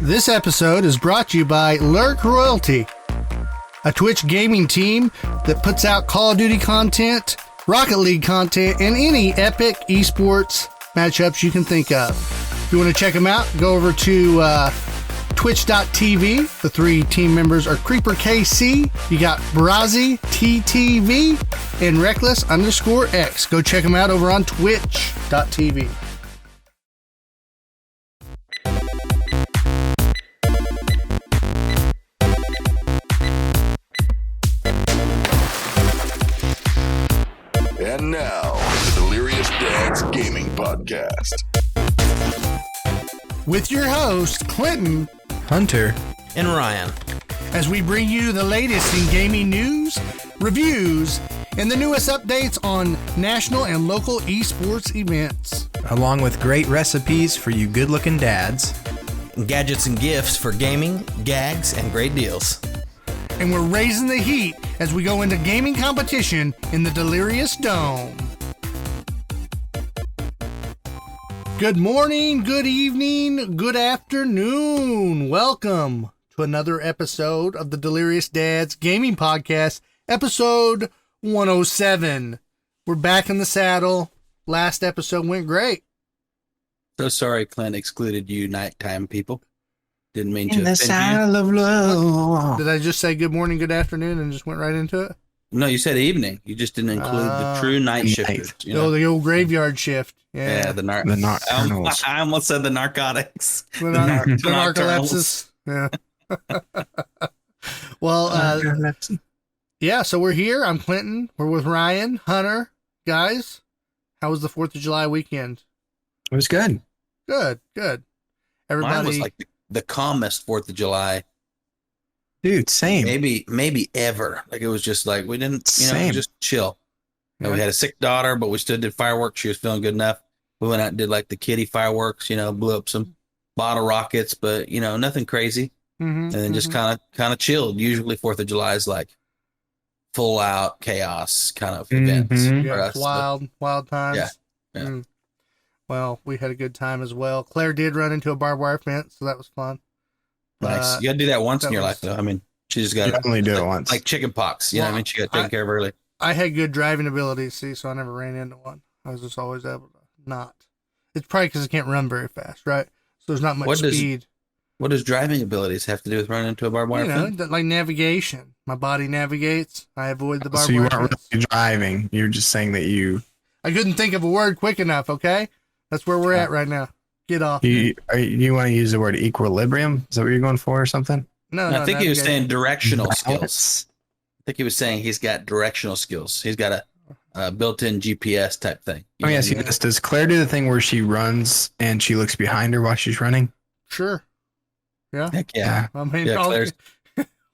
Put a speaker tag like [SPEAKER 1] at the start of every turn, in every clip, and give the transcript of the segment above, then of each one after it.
[SPEAKER 1] This episode is brought to you by Lurk Royalty, a Twitch gaming team that puts out Call of Duty content, Rocket League content, and any epic esports matchups you can think of. If you want to check them out, go over to twitch.tv. The three team members are Creeper KC, you got Brazzy TTV, and Reckless_X. Go check them out over on twitch.tv.
[SPEAKER 2] And now, the Delirious Dad's Gaming Podcast.
[SPEAKER 1] With your host, Clinton,
[SPEAKER 3] Hunter,
[SPEAKER 4] and Ryan,
[SPEAKER 1] as we bring you the latest in gaming news, reviews, and the newest updates on national and local esports events.
[SPEAKER 3] along with great recipes for you good-looking dads.
[SPEAKER 4] gadgets and gifts for gaming, gags, and great deals.
[SPEAKER 1] And we're raising the heat as we go into gaming competition in the Delirious Dome. Good morning, good evening, good afternoon. Welcome to another episode of the Delirious Dad's Gaming Podcast, episode 107. We're back in the saddle. Last episode went great.
[SPEAKER 4] So sorry Clint excluded you nighttime people. Didn't mean to
[SPEAKER 3] In the
[SPEAKER 4] offend you.
[SPEAKER 3] saddle of love.
[SPEAKER 1] Did I just say good morning, good afternoon, and just went right into it?
[SPEAKER 4] No, you said evening. You just didn't include the true night shifters. You know?
[SPEAKER 1] Oh, the old graveyard shift. Yeah,
[SPEAKER 4] the
[SPEAKER 3] nocturnals.
[SPEAKER 4] I almost said the narcotics.
[SPEAKER 1] the narcolepsis. Yeah. Well, yeah, so we're here. I'm Clinton. We're with Ryan, Hunter. Guys, how was the 4th of July weekend?
[SPEAKER 3] It was good.
[SPEAKER 1] Good. Everybody.
[SPEAKER 4] Mine was like the calmest 4th of July,
[SPEAKER 3] Dude, same.
[SPEAKER 4] maybe ever. Like it was just like we didn't,
[SPEAKER 3] Same.
[SPEAKER 4] just chill. And
[SPEAKER 1] Yeah.
[SPEAKER 4] we had a sick daughter, but we still did fireworks. She was feeling good enough. We went out and did like the kiddie fireworks, blew up some bottle rockets, but nothing crazy.
[SPEAKER 1] Mm-hmm,
[SPEAKER 4] And then just kind of chilled. Usually 4th of July is like full out chaos kind of events
[SPEAKER 3] Mhm.
[SPEAKER 4] for
[SPEAKER 1] yeah,
[SPEAKER 4] us.
[SPEAKER 1] it's wild times.
[SPEAKER 4] Yeah.
[SPEAKER 1] Mm. Well, we had a good time as well. Claire did run into a barbed wire fence, so that was fun.
[SPEAKER 4] Nice. You got to do that once in your life, though. I mean, she just got
[SPEAKER 3] You only do it once.
[SPEAKER 4] like chicken pox. You know what I mean? She got taken care of early.
[SPEAKER 1] I had good driving abilities, see, so I never ran into one. I was just always able to not. It's probably because I can't run very fast, right? So there's not much speed.
[SPEAKER 4] What does driving abilities have to do with running into a barbed wire fence?
[SPEAKER 1] Like navigation. My body navigates. I avoid the barbed
[SPEAKER 3] So you
[SPEAKER 1] wire
[SPEAKER 3] weren't
[SPEAKER 1] fence.
[SPEAKER 3] really driving. You were just saying that you
[SPEAKER 1] I couldn't think of a word quick enough, okay? That's where we're at right now. Get off.
[SPEAKER 3] you want to use the word equilibrium? Is that what you're going for or something?
[SPEAKER 1] No,
[SPEAKER 4] I think he was
[SPEAKER 1] navigation.
[SPEAKER 4] saying directional skills.
[SPEAKER 3] Balance.
[SPEAKER 4] I think he was saying he's got directional skills. He's got a built-in GPS type thing.
[SPEAKER 3] Oh, yes, he does. Does Claire do the thing where she runs and she looks behind her while she's running?
[SPEAKER 1] Sure. Yeah.
[SPEAKER 4] Heck yeah.
[SPEAKER 1] I mean,
[SPEAKER 4] Yeah, Claire's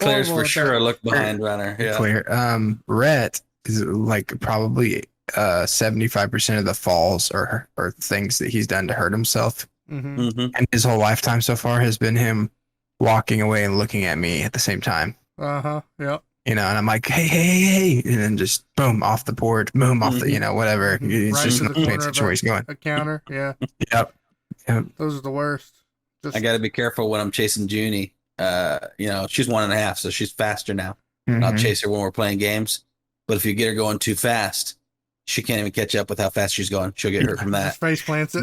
[SPEAKER 1] horrible
[SPEAKER 4] for
[SPEAKER 1] at
[SPEAKER 4] sure
[SPEAKER 1] that.
[SPEAKER 4] a look behind runner. Yeah.
[SPEAKER 3] Claire. Rhett is like probably 75% of the falls or things that he's done to hurt himself.
[SPEAKER 1] Mhm.
[SPEAKER 4] Mm-hmm.
[SPEAKER 3] And his whole lifetime so far has been him walking away and looking at me at the same time.
[SPEAKER 1] Uh-huh. Yep.
[SPEAKER 3] And I'm like, hey, and then just boom, off the board, boom, off the, whatever. He's
[SPEAKER 1] Right
[SPEAKER 3] just
[SPEAKER 1] into
[SPEAKER 3] not
[SPEAKER 1] the
[SPEAKER 3] paying
[SPEAKER 1] corner of
[SPEAKER 3] attention where he's going.
[SPEAKER 1] A counter. Yeah.
[SPEAKER 3] Yep.
[SPEAKER 1] Those are the worst. Just,
[SPEAKER 4] I got to be careful when I'm chasing Junie. She's 1.5, so she's faster now. And I'll
[SPEAKER 3] Mhm.
[SPEAKER 4] chase her when we're playing games. But if you get her going too fast, she can't even catch up with how fast she's going. She'll get hurt from that.
[SPEAKER 1] just face plants it.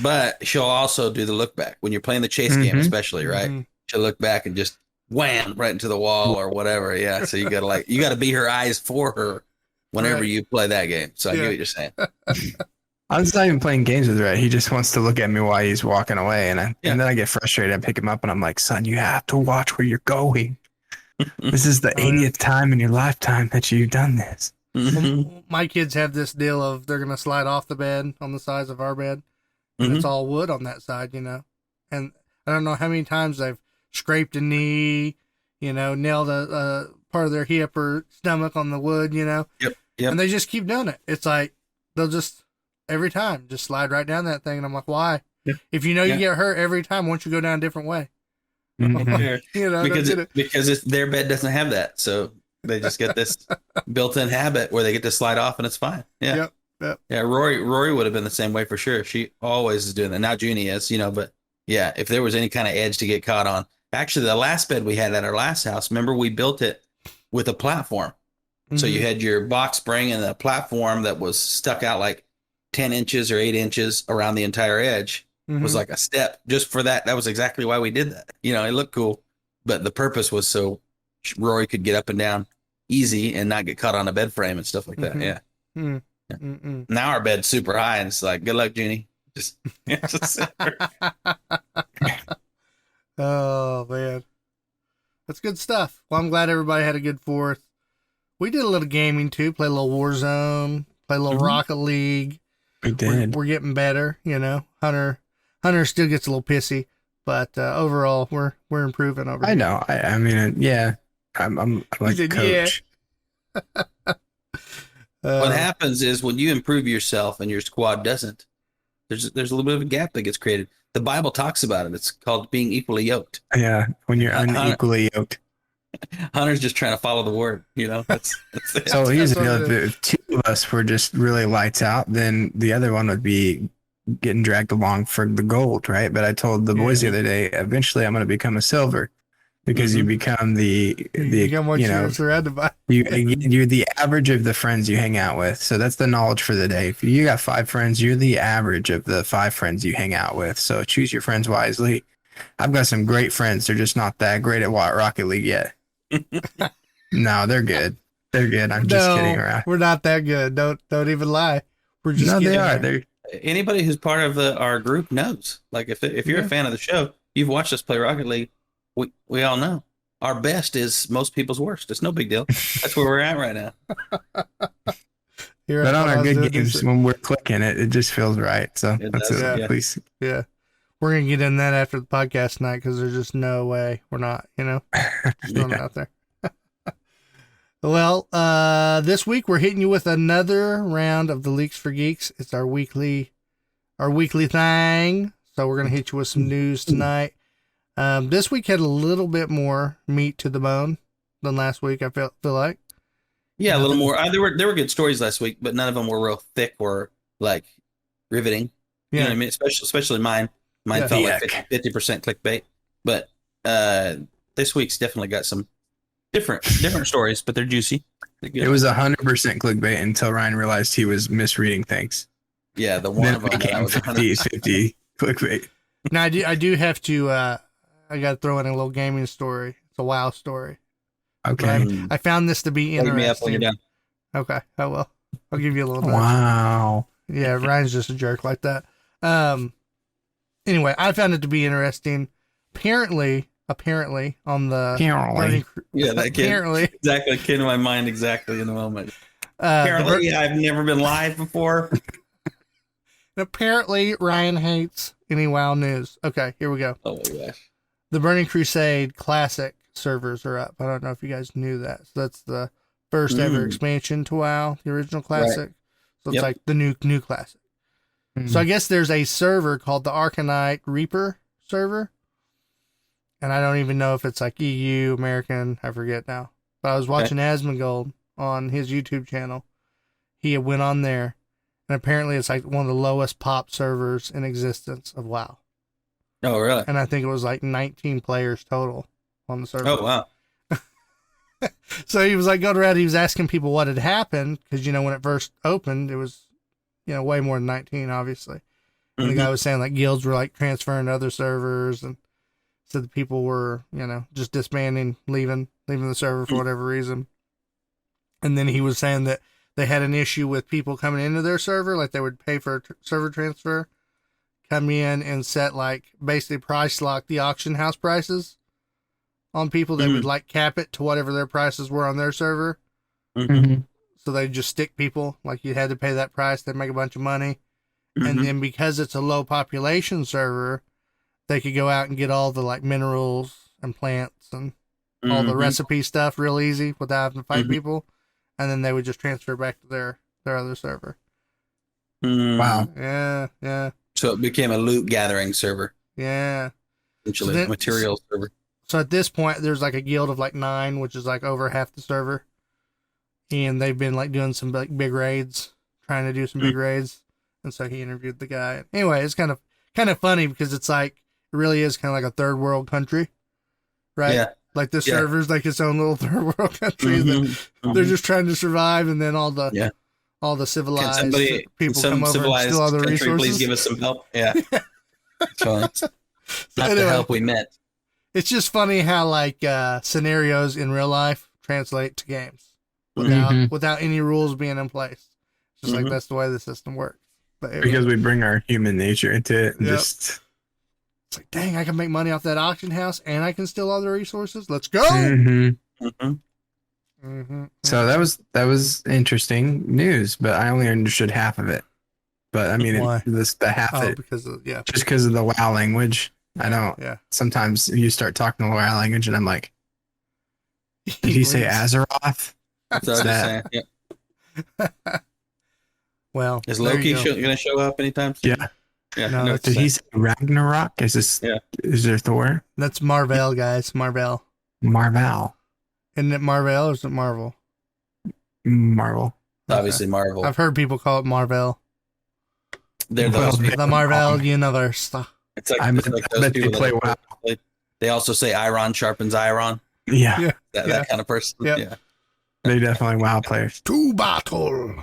[SPEAKER 4] But she'll also do the look back when you're playing the chase game,
[SPEAKER 3] Mhm.
[SPEAKER 4] especially, right?
[SPEAKER 1] Mhm.
[SPEAKER 4] She'll look back and just wham right into the wall or whatever. Yeah. So you gotta be her eyes for her whenever
[SPEAKER 1] Right.
[SPEAKER 4] you play that game. So I
[SPEAKER 1] Yeah.
[SPEAKER 4] get what you're saying.
[SPEAKER 3] I'm just not even playing games with Rhett. He just wants to look at me while he's walking away. And then I get frustrated. I pick him up and I'm like, son, you have to watch where you're going. This is the 80th time in your lifetime that you've done this.
[SPEAKER 4] Mhm.
[SPEAKER 1] My kids have this deal of they're going to slide off the bed on the sides of our bed. And
[SPEAKER 4] Mhm.
[SPEAKER 1] it's all wood on that side, And I don't know how many times they've scraped a knee, nailed a part of their hip or stomach on the wood,
[SPEAKER 4] Yep.
[SPEAKER 1] And they just keep doing it. It's like they'll just every time just slide right down that thing. And I'm like, why?
[SPEAKER 3] Yeah.
[SPEAKER 1] If you get hurt every time, why don't you go down a different way?
[SPEAKER 3] Mhm.
[SPEAKER 4] because their bed doesn't have that. So they just get this built-in habit where they get to slide off and it's fine. Yeah.
[SPEAKER 1] Yep.
[SPEAKER 4] Yeah. Rory would have been the same way for sure. She always is doing that. Now Junie is, but Yeah, if there was any kind of edge to get caught on. Actually, the last bed we had at our last house, remember we built it with a platform. So you had your box spring and a platform that was stuck out like 10 inches or 8 inches around the entire edge. Was like a step just for that. That was exactly why we did that. You know, it looked cool, but the purpose was so Rory could get up and down easy and not get caught on a bed frame and stuff like that. Yeah. Yeah. Now our bed's super high and it's like, good luck, Jeannie. Just
[SPEAKER 1] Oh, man. That's good stuff. Well, I'm glad everybody had a good 4th. We did a little gaming too, play a little Warzone, play a little Rocket League.
[SPEAKER 3] We did.
[SPEAKER 1] We're getting better, you know. Hunter still gets a little pissy, but overall we're improving over here.
[SPEAKER 3] I know. I mean, yeah. I'm like
[SPEAKER 1] said,
[SPEAKER 3] coach.
[SPEAKER 1] Yeah.
[SPEAKER 4] What happens is when you improve yourself and your squad doesn't, there's a little bit of a gap that gets created. The Bible talks about it. It's called being equally yoked.
[SPEAKER 3] Yeah, when you're unequally yoked.
[SPEAKER 4] Hunter's just trying to follow the word, you know. That's it.
[SPEAKER 3] So here's the deal: if 2 of us were just really lights out, then the other one would be getting dragged along for the gold, right? But I told the boys the other day, eventually I'm going to become a silver, because you become you become what you're
[SPEAKER 1] surrounded by.
[SPEAKER 3] You're the average of the friends you hang out with. So that's the knowledge for the day. If you got 5 friends, you're the average of the 5 friends you hang out with. So choose your friends wisely. I've got some great friends. They're just not that great at Rocket League yet. No, they're good. They're good. I'm just kidding around.
[SPEAKER 1] We're not that good. Don't even lie. We're just
[SPEAKER 3] they are. They're
[SPEAKER 4] anybody who's part of our group knows. Like if you're a fan of the show, you've watched us play Rocket League. We all know our best is most people's worst. It's no big deal. That's where we're at right now.
[SPEAKER 3] But on our good games, when we're clicking it just feels right. So that's it. Please.
[SPEAKER 1] Yeah. We're going to get in that after the podcast tonight because there's just no way we're not, you know, just throwing it out there. Well, this week we're hitting you with another round of the Leaks for Geeks. It's our weekly thing. So we're going to hit you with some news tonight. This week had a little bit more meat to the bone than last week. I feel like.
[SPEAKER 4] Yeah, a little more. There were good stories last week, but none of them were real thick or like riveting. You know what I mean? Especially mine. Mine felt like 50% clickbait. But this week's definitely got some different stories, but they're juicy.
[SPEAKER 3] It was 100% clickbait until Ryan realized he was misreading things.
[SPEAKER 4] Yeah, the one of them
[SPEAKER 3] became 50 clickbait.
[SPEAKER 1] Now I do have to. I got to throw in a little gaming story. It's a WoW story.
[SPEAKER 3] Okay.
[SPEAKER 1] I found this to be interesting.
[SPEAKER 4] Me up when you're done.
[SPEAKER 1] Okay, I will. I'll give you a little bit.
[SPEAKER 3] Wow.
[SPEAKER 1] Yeah, Ryan's just a jerk like that. Anyway, I found it to be interesting. Apparently on the
[SPEAKER 4] exactly came to my mind exactly in the moment. Apparently, I've never been live before.
[SPEAKER 1] Apparently, Ryan hates any WoW news. Okay, here we go.
[SPEAKER 4] Oh my gosh!
[SPEAKER 1] The Burning Crusade Classic servers are up. I don't know if you guys knew that. So that's the first ever expansion to WoW, the original Classic. Right. So it's like the new Classic. So I guess there's a server called the Arcanite Reaper server. And I don't even know if it's like EU, American, I forget now. But I was watching Asmongold on his YouTube channel. He went on there, and apparently it's like one of the lowest pop servers in existence of WoW.
[SPEAKER 4] Oh, really?
[SPEAKER 1] And I think it was like 19 players total on the server.
[SPEAKER 4] Oh, wow.
[SPEAKER 1] So he was like going around, he was asking people what had happened, because, you know, when it first opened, it was, you know, way more than 19, obviously. And the guy was saying like guilds were like transferring to other servers, and so the people were, you know, just disbanding, leaving the server for whatever reason. And then he was saying that they had an issue with people coming into their server, like they would pay for a server transfer, come in and set like basically price lock the auction house prices on people. They would like cap it to whatever their prices were on their server. So they just stick people, like you had to pay that price, they make a bunch of money. And then because it's a low population server, they could go out and get all the like minerals and plants and all the recipe stuff real easy without having to fight people. And then they would just transfer back to their other server.
[SPEAKER 3] Wow.
[SPEAKER 1] Yeah.
[SPEAKER 4] So it became a loot gathering server.
[SPEAKER 1] Yeah.
[SPEAKER 4] Essentially, so material server.
[SPEAKER 1] So at this point, there's like a guild of like 9, which is like over half the server. And they've been like doing some like big raids, trying to do some big raids. And so he interviewed the guy. Anyway, it's kind of funny because it's like, really is kind of like a third world country, right?
[SPEAKER 4] Yeah.
[SPEAKER 1] Like the server's like its own little third world country. They're just trying to survive, and then all the civilized people come over and steal all the resources.
[SPEAKER 4] Please give us some help. Yeah. Not
[SPEAKER 1] anyway,
[SPEAKER 4] the help we meant.
[SPEAKER 1] It's just funny how like scenarios in real life translate to games without any rules being in place. It's just like that's the way the system works. But
[SPEAKER 3] because we bring our human nature into it. And just
[SPEAKER 1] it's like, dang, I can make money off that auction house and I can steal all the resources. Let's go.
[SPEAKER 3] So that was interesting news, but I only understood half of it. But I mean, the half that
[SPEAKER 1] because of
[SPEAKER 3] just because of the WoW language. I don't. Yeah. Sometimes you start talking the WoW language, and I'm like, did he say Azeroth?
[SPEAKER 4] That's what I was saying. Yeah.
[SPEAKER 1] Well,
[SPEAKER 4] is Loki going to show up anytime soon?
[SPEAKER 3] Yeah.
[SPEAKER 1] No,
[SPEAKER 3] did he say Ragnarok? Is this? Yeah. Is there Thor?
[SPEAKER 1] That's Marvel, guys. Marvel. Isn't it Marvel or is it Marvel?
[SPEAKER 3] Marvel.
[SPEAKER 4] Obviously Marvel.
[SPEAKER 1] I've heard people call it Marvel.
[SPEAKER 4] They're
[SPEAKER 1] the Marvel universe.
[SPEAKER 4] It's like, I bet they play WoW. They also say iron sharpens iron.
[SPEAKER 3] Yeah.
[SPEAKER 4] That kind of person.
[SPEAKER 1] Yep.
[SPEAKER 4] Yeah.
[SPEAKER 3] They definitely WoW players.
[SPEAKER 1] To battle.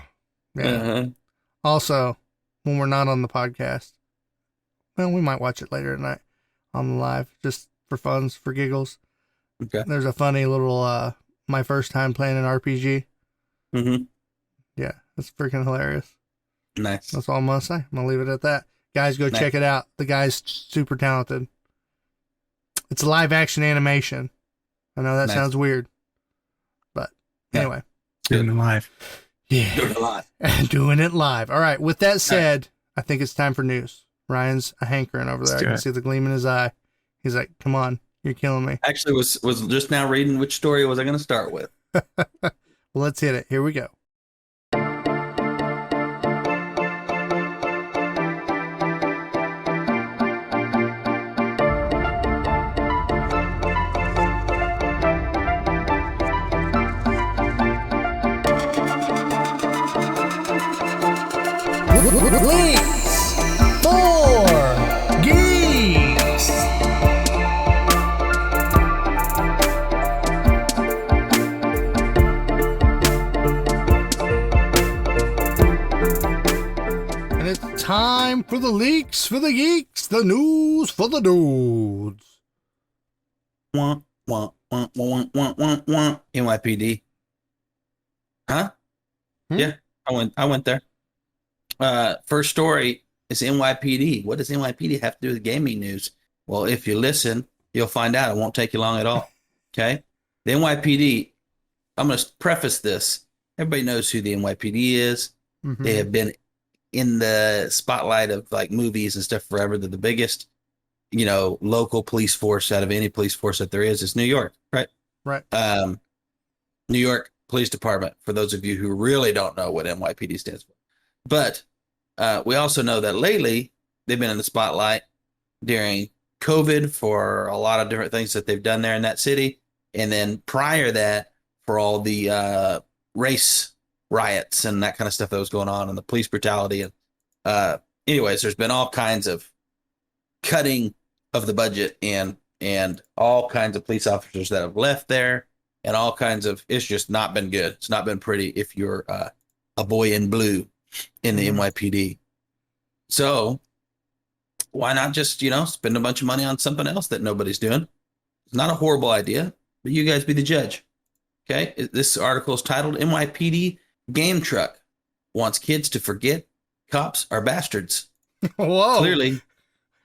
[SPEAKER 1] Yeah. Also, when we're not on the podcast, well, we might watch it later tonight on the live, just for funs, for giggles.
[SPEAKER 4] Okay.
[SPEAKER 1] There's a funny little, my first time playing an RPG. Yeah, it's freaking hilarious.
[SPEAKER 4] Nice.
[SPEAKER 1] That's all I'm going to say. I'm going to leave it at that. Guys, go check it out. The guy's super talented. It's live action animation. I know that sounds weird, but anyway.
[SPEAKER 3] Doing it live.
[SPEAKER 1] Yeah. Doing it live. Doing it live. All right. With that said, I think it's time for news. Ryan's a hankering over there. I can see the gleam in his eye. He's like, come on. You're killing me.
[SPEAKER 4] Actually, was just now reading which story was I going to start with.
[SPEAKER 1] Well, let's hit it. Here we go. Leaks for Geeks. And it's time for the leaks for the geeks, the news for the dudes.
[SPEAKER 4] NYPD. Huh? Yeah, I went there. First story is NYPD. What does NYPD have to do with gaming news? Well, if you listen, you'll find out. It won't take you long at all. Okay? The NYPD, I'm going to preface this. Everybody knows who the NYPD is. They have been in the spotlight of like movies and stuff forever. They're the biggest, local police force out of any police force that there is New York, right?
[SPEAKER 1] Right.
[SPEAKER 4] New York Police Department, for those of you who really don't know what NYPD stands for. But we also know that lately they've been in the spotlight during COVID for a lot of different things that they've done there in that city. And then prior to that, for all the race riots and that kind of stuff that was going on and the police brutality. And anyways, there's been all kinds of cutting of the budget and all kinds of police officers that have left there and all kinds of, it's just not been good. It's not been pretty if you're a boy in blue in the NYPD. So why not just, spend a bunch of money on something else that nobody's doing? It's not a horrible idea, but you guys be the judge. Okay. This article is titled NYPD Game Truck Wants Kids to Forget Cops Are Bastards.
[SPEAKER 1] Whoa.
[SPEAKER 4] Clearly.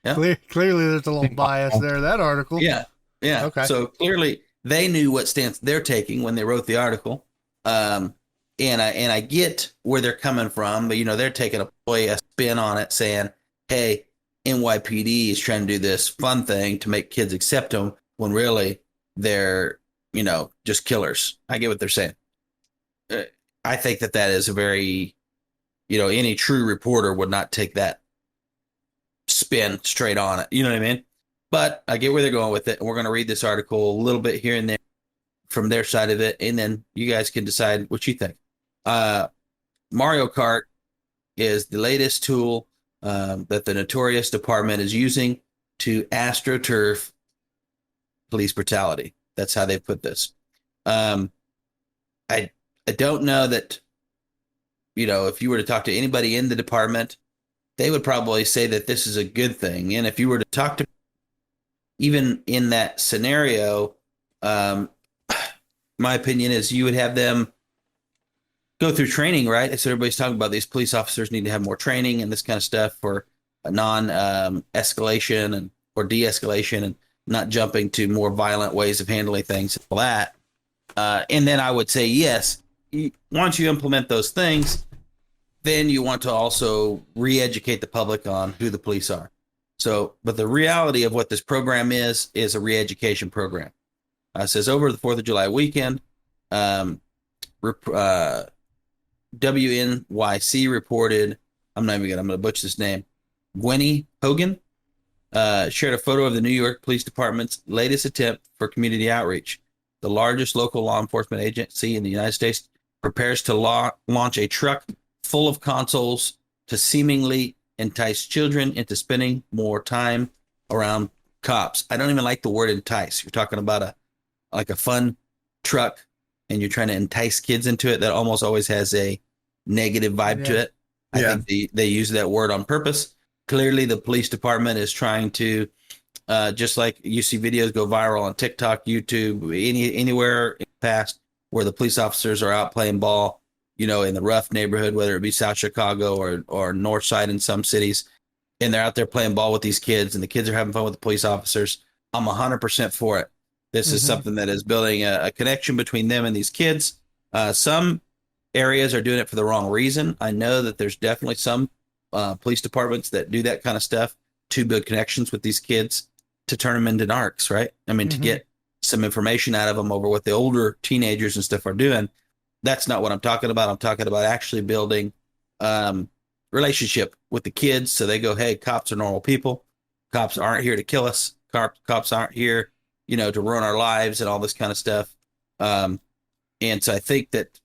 [SPEAKER 4] Yeah.
[SPEAKER 1] Clearly there's a little bias there, that article.
[SPEAKER 4] Yeah. Yeah. Okay. So clearly they knew what stance they're taking when they wrote the article. And I get where they're coming from, but they're taking a spin on it, saying, "Hey, NYPD is trying to do this fun thing to make kids accept them," when really they're, just killers. I get what they're saying. I think that is a very, any true reporter would not take that spin straight on it. You know what I mean? But I get where they're going with it, and we're going to read this article a little bit here and there from their side of it, and then you guys can decide what you think. Mario Kart is the latest tool that the Notorious department is using to AstroTurf police brutality. That's how they put this. I don't know that, if you were to talk to anybody in the department, they would probably say that this is a good thing. And if you were to talk to even in that scenario, my opinion is you would have them go through training, right? So everybody's talking about these police officers need to have more training and this kind of stuff for non-escalation or de-escalation and not jumping to more violent ways of handling things and all that. And then I would say, yes, once you implement those things, then you want to also re-educate the public on who the police are. So, but the reality of what this program is a re-education program. It says over the 4th of July weekend, WNYC reported, I'm going to butcher this name, Gwenny Hogan, shared a photo of the New York Police Department's latest attempt for community outreach. The largest local law enforcement agency in the United States prepares to launch a truck full of consoles to seemingly entice children into spending more time around cops. I don't even like the word entice. You're talking about a fun truck and you're trying to entice kids into it. That almost always has a negative vibe to it. I think they use that word on purpose. Clearly the police department is trying to, just like you see videos go viral on TikTok, YouTube, anywhere in the past where the police officers are out playing ball, in the rough neighborhood, whether it be South Chicago or North Side in some cities, and they're out there playing ball with these kids and the kids are having fun with the police officers. I'm 100% for it. This is something that is building a connection between them and these kids. Some areas are doing it for the wrong reason. I know that there's definitely some police departments that do that kind of stuff to build connections with these kids to turn them into narcs, right? I mean, to get some information out of them over what the older teenagers and stuff are doing. That's not what I'm talking about. I'm talking about actually building relationship with the kids. So they go, hey, cops are normal people. Cops aren't here to kill us. Cops aren't here, to ruin our lives and all this kind of stuff. And so I think that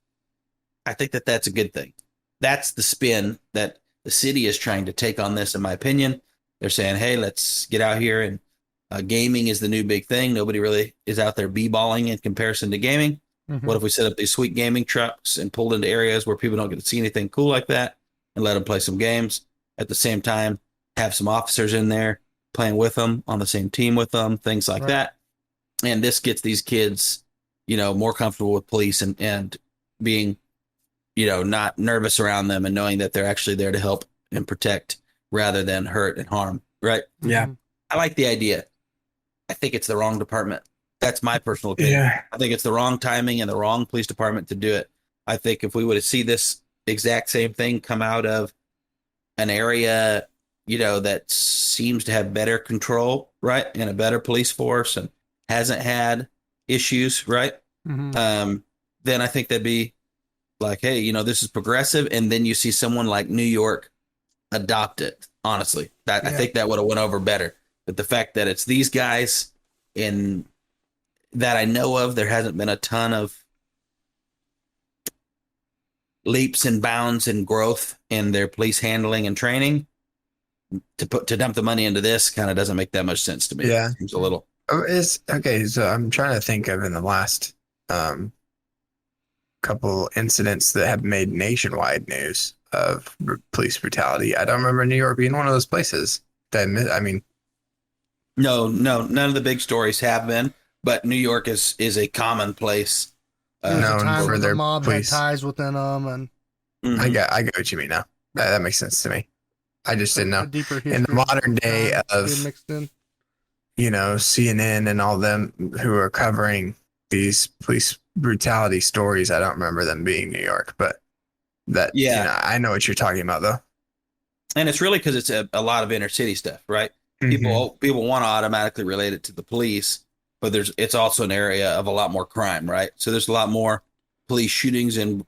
[SPEAKER 4] that's a good thing. That's the spin that the city is trying to take on this, in my opinion. They're saying, hey, let's get out here and gaming is the new big thing. Nobody really is out there b-balling in comparison to gaming. What if we set up these sweet gaming trucks and pulled into areas where people don't get to see anything cool like that and let them play some games? At the same time, have some officers in there playing with them on the same team with them, things like that. And this gets these kids, more comfortable with police and being, not nervous around them and knowing that they're actually there to help and protect rather than hurt and harm. Right.
[SPEAKER 3] Yeah.
[SPEAKER 4] I like the idea. I think it's the wrong department. That's my personal opinion.
[SPEAKER 3] Yeah.
[SPEAKER 4] I think it's the wrong timing and the wrong police department to do it. I think if we would have seen this exact same thing come out of an area, that seems to have better control, right, and a better police force and hasn't had issues, right, then I think that'd be like, hey, this is progressive. And then you see someone like New York adopt it. Honestly, I think that would have went over better. But the fact that it's these guys in that I know of, there hasn't been a ton of leaps and bounds and growth in their police handling and training. To dump the money into this kind of doesn't make that much sense to me.
[SPEAKER 3] Yeah.
[SPEAKER 4] It seems a little.
[SPEAKER 3] Okay. So I'm trying to think of in the last couple incidents that have made nationwide news of police brutality. I don't remember New York being one of those places. No,
[SPEAKER 4] none of the big stories have been. But New York is a common place.
[SPEAKER 3] Known for their
[SPEAKER 1] mob
[SPEAKER 3] police.
[SPEAKER 1] had ties within them, and
[SPEAKER 3] I get what you mean now. That makes sense to me. I just didn't know. In the modern day of, CNN and all them who are covering these police brutality stories, I don't remember them being New York, but I know what you're talking about though.
[SPEAKER 4] And it's really because it's a lot of inner city stuff, right? People want to automatically relate it to the police. But it's also an area of a lot more crime, right? So there's a lot more police shootings and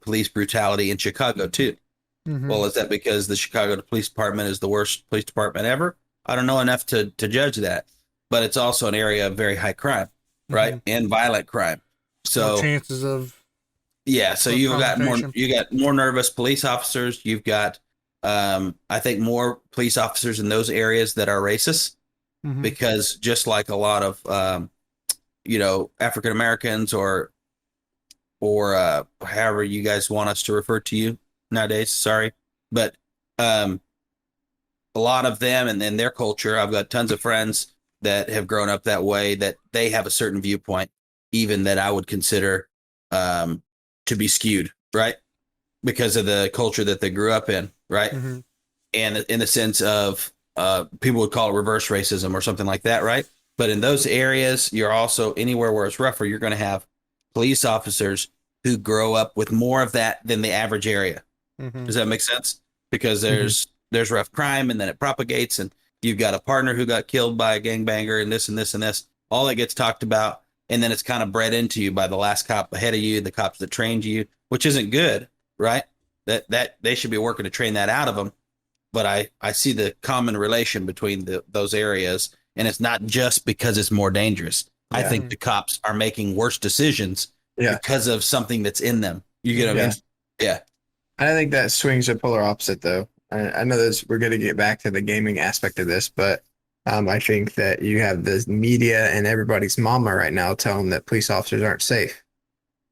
[SPEAKER 4] police brutality in Chicago too. Well, is that because the Chicago Police Department is the worst police department ever? I don't know enough to judge that, but it's also an area of very high crime, right? And violent crime. So
[SPEAKER 1] no chances of
[SPEAKER 4] so you got more nervous police officers. You've got I think more police officers in those areas that are racist. because just like a lot of, African Americans or however you guys want us to refer to you nowadays, sorry, but a lot of them and their culture, I've got tons of friends that have grown up that way, that they have a certain viewpoint, even that I would consider to be skewed, right? Because of the culture that they grew up in, right? And in the sense of people would call it reverse racism or something like that, right? But in those areas, you're also anywhere where it's rougher, you're going to have police officers who grow up with more of that than the average area. Does that make sense? Because there's rough crime, and then it propagates, and you've got a partner who got killed by a gangbanger, and this and this and this. All that gets talked about, and then it's kind of bred into you by the last cop ahead of you, the cops that trained you, which isn't good, right? That they should be working to train that out of them. But I see the common relation between those areas, and it's not just because it's more dangerous. I think the cops are making worse decisions because of something that's in them. You get what I mean? Yeah.
[SPEAKER 3] I think that swings the polar opposite, though. I know we're going to get back to the gaming aspect of this, but I think that you have the media and everybody's mama right now telling that police officers aren't safe.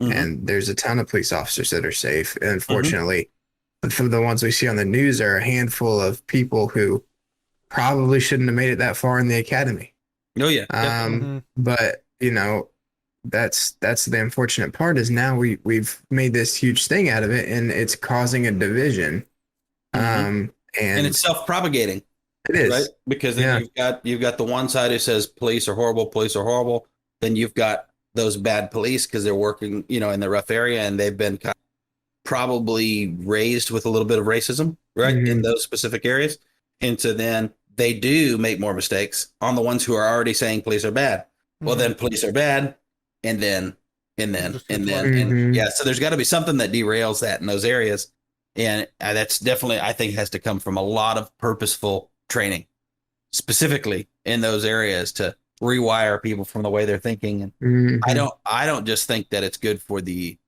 [SPEAKER 3] And there's a ton of police officers that are safe. And unfortunately, from the ones we see on the news are a handful of people who probably shouldn't have made it that far in the academy.
[SPEAKER 4] Oh, yeah.
[SPEAKER 3] But, that's the unfortunate part is now we've made this huge thing out of it, and it's causing a division. And
[SPEAKER 4] it's self-propagating.
[SPEAKER 3] It is,
[SPEAKER 4] right? Because then you've got the one side who says police are horrible. Then you've got those bad police because they're working, in the rough area, and they've been kind of probably raised with a little bit of racism, right, in those specific areas. And so then they do make more mistakes on the ones who are already saying police are bad. Well, then police are bad. And then, so there's got to be something that derails that in those areas. And that's definitely, I think, has to come from a lot of purposeful training, specifically in those areas to rewire people from the way they're thinking. And I don't just think that it's good for the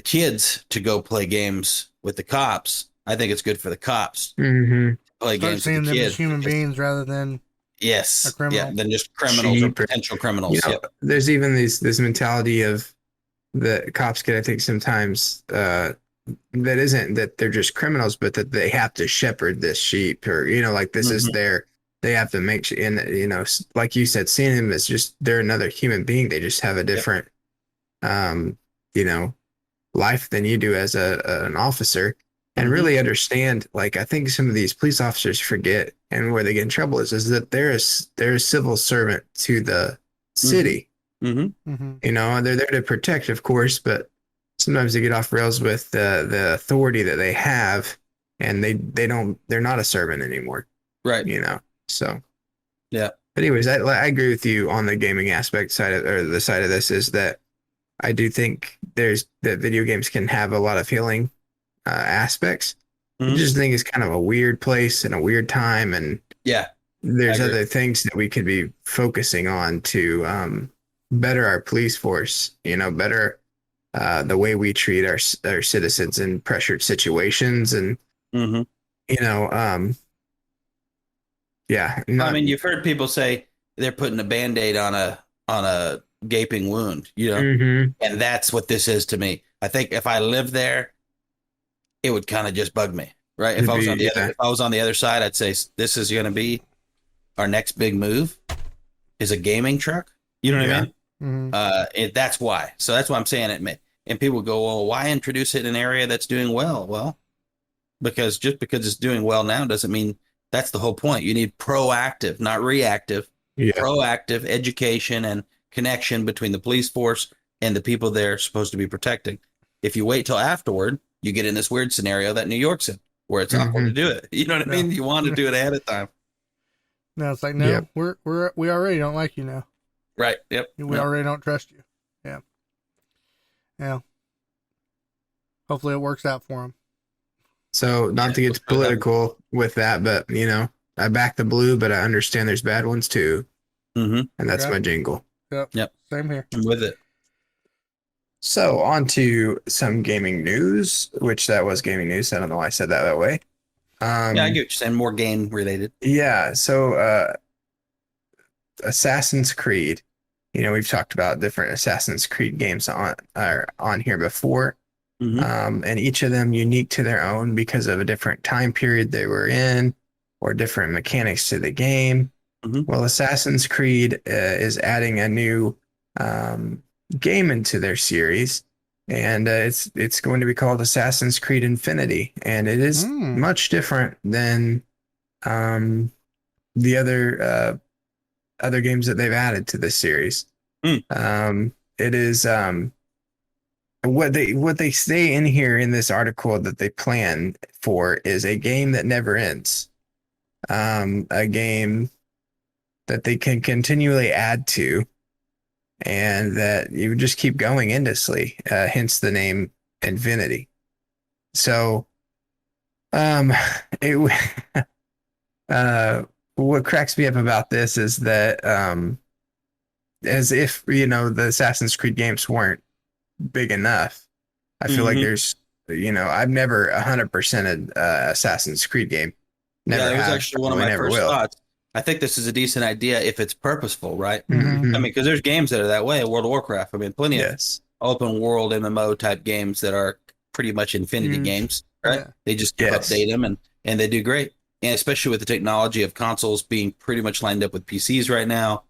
[SPEAKER 4] kids to go play games with the cops. I think it's good for the cops to play games
[SPEAKER 1] seeing
[SPEAKER 4] with the
[SPEAKER 1] them
[SPEAKER 4] kids.
[SPEAKER 1] as human beings rather than a criminal.
[SPEAKER 4] Than just criminals or potential criminals.
[SPEAKER 3] There's even this mentality of the cops get, I think, sometimes that isn't that they're just criminals, but that they have to shepherd this sheep, or like this is they have to make sure, and like you said, seeing them as just they're another human being. They just have a different life than you do as an officer. And really understand, like, I think some of these police officers forget, and where they get in trouble is that they're a civil servant to the city. They're there to protect, of course, but sometimes they get off rails with the authority that they have, and they're not a servant anymore.
[SPEAKER 4] Right.
[SPEAKER 3] So.
[SPEAKER 4] Yeah.
[SPEAKER 3] But anyways, I agree with you on the gaming aspect side of the side of this, is that I do think that video games can have a lot of healing aspects. I just think it's kind of a weird place and a weird time, and there's other things that we could be focusing on to better our police force, better the way we treat our citizens in pressured situations, and
[SPEAKER 4] you've heard people say they're putting a Band-Aid on a gaping wound, and that's what this is to me. I think if I lived there, it would kind of just bug me, right? If I was on the other side, I'd say this is going to be our next big move is a gaming truck. You know what I mean? That's why. So that's why I'm saying it. And people go, well, why introduce it in an area that's doing well? Well, because just because it's doing well now doesn't mean that's the whole point. You need proactive, not reactive, proactive education and connection between the police force and the people they're supposed to be protecting. If you wait till afterward, you get in this weird scenario that New York's in, where it's awkward to do it. You know what I mean? You want to do it ahead of time.
[SPEAKER 1] No, it's like, no, we already don't like you now.
[SPEAKER 4] Right. Yep.
[SPEAKER 1] We already don't trust you. Yeah. Yeah. Hopefully it works out for them.
[SPEAKER 3] So not to get political with that, but I back the blue, but I understand there's bad ones too. And that's my jingle.
[SPEAKER 1] Yep. Same here.
[SPEAKER 4] I'm with it.
[SPEAKER 3] So on to some gaming news, which that was gaming news. I don't know why I said that way.
[SPEAKER 4] I get what you're saying. More game related.
[SPEAKER 3] Yeah. So Assassin's Creed. You know, we've talked about different Assassin's Creed games on here before. And each of them unique to their own because of a different time period they were in or different mechanics to the game. Well, Assassin's Creed is adding a new game into their series, and it's going to be called Assassin's Creed Infinity, and it is much different than the other games that they've added to this series. It is what they say in here in this article that they plan for is a game that never ends, a game that they can continually add to, and that you just keep going endlessly, hence the name Infinity. So, what cracks me up about this is that, as if, you know, the Assassin's Creed games weren't big enough, I feel like there's, you know, I've never 100%ed Assassin's Creed game. Never
[SPEAKER 4] it was
[SPEAKER 3] have,
[SPEAKER 4] actually one of my first thoughts. I think this is a decent idea if it's purposeful, right? I mean, because there's games that are that way. World of Warcraft. I mean, plenty of open world MMO type games that are pretty much infinity games, right? Yeah. They just update them and they do great. And especially with the technology of consoles being pretty much lined up with PCs right now,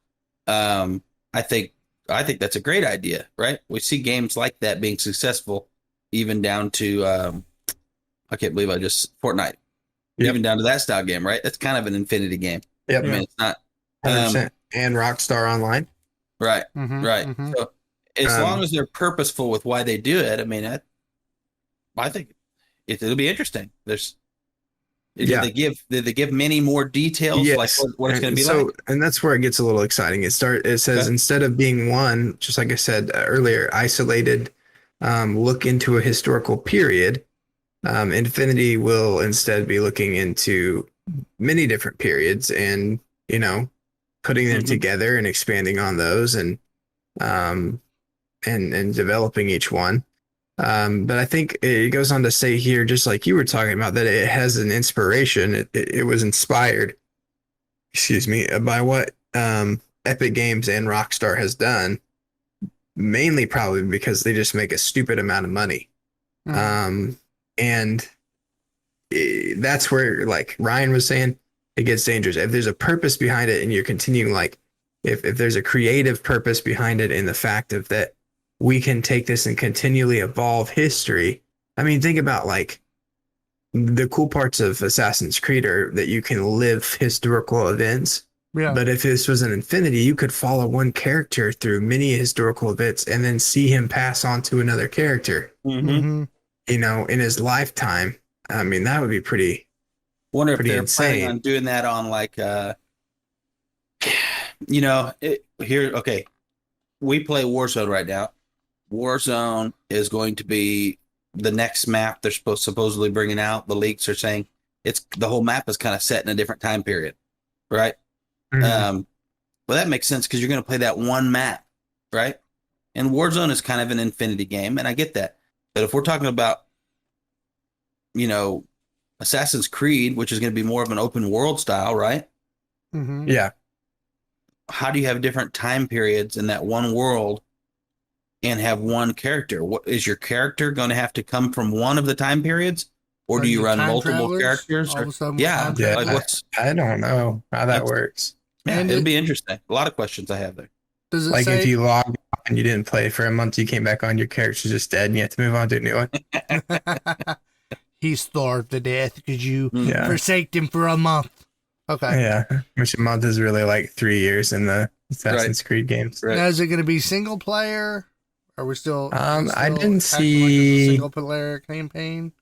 [SPEAKER 4] I think that's a great idea, right? We see games like that being successful, even down to I can't believe Fortnite, even down to that style game, right? That's kind of an infinity game.
[SPEAKER 3] Yep.
[SPEAKER 4] I mean, it's not
[SPEAKER 3] 100%. And Rockstar Online.
[SPEAKER 4] Right. So as long as they're purposeful with why they do it, I mean, I think it'll be interesting. Did they give many more details, like what it's going to be like?
[SPEAKER 3] And that's where it gets a little exciting. It says instead of being one, just like I said earlier, isolated, look into a historical period. Infinity will instead be looking into many different periods and, you know, putting them together and expanding on those and developing each one. But I think it goes on to say here, just like you were talking about, that it has an inspiration. It was inspired, by what Epic Games and Rockstar has done, mainly probably because they just make a stupid amount of money. And that's where, like Ryan was saying, it gets dangerous. If there's a purpose behind it and you're continuing, like if there's a creative purpose behind it in the fact of that we can take this and continually evolve history. I mean, think about like the cool parts of Assassin's Creed are that you can live historical events. Yeah. But if this was an Infinity, you could follow one character through many historical events and then see him pass on to another character. You know, in his lifetime. I mean, that would be pretty.
[SPEAKER 4] Wonder if
[SPEAKER 3] pretty
[SPEAKER 4] they're
[SPEAKER 3] insane.
[SPEAKER 4] planning on doing that on like, you know, okay, we play Warzone right now. Warzone is going to be the next map they're supposedly bringing out. The leaks are saying the whole map is kind of set in a different time period, right? Well, that makes sense because you're going to play that one map, right? And Warzone is kind of an infinity game, and I get that. But if we're talking about, you know, Assassin's Creed, which is going to be more of an open world style, right?
[SPEAKER 3] Yeah.
[SPEAKER 4] How do you have different time periods in that one world and have one character? What is your character going to have to come from one of the time periods, or do you run multiple characters? I
[SPEAKER 3] don't know how that works.
[SPEAKER 4] Yeah, it'll be interesting. A lot of questions I have there.
[SPEAKER 1] Does it
[SPEAKER 3] like
[SPEAKER 1] say,
[SPEAKER 3] if you log off and you didn't play for a month, you came back on, your character's just dead, and you have to move on to a new one.
[SPEAKER 1] He starved to death because you forsaked him for a month. Okay.
[SPEAKER 3] Yeah, which a month is really like 3 years in the Assassin's Creed games.
[SPEAKER 1] Right. Now, is it going to be single player? Are we still?
[SPEAKER 3] I didn't see
[SPEAKER 1] like a single player campaign.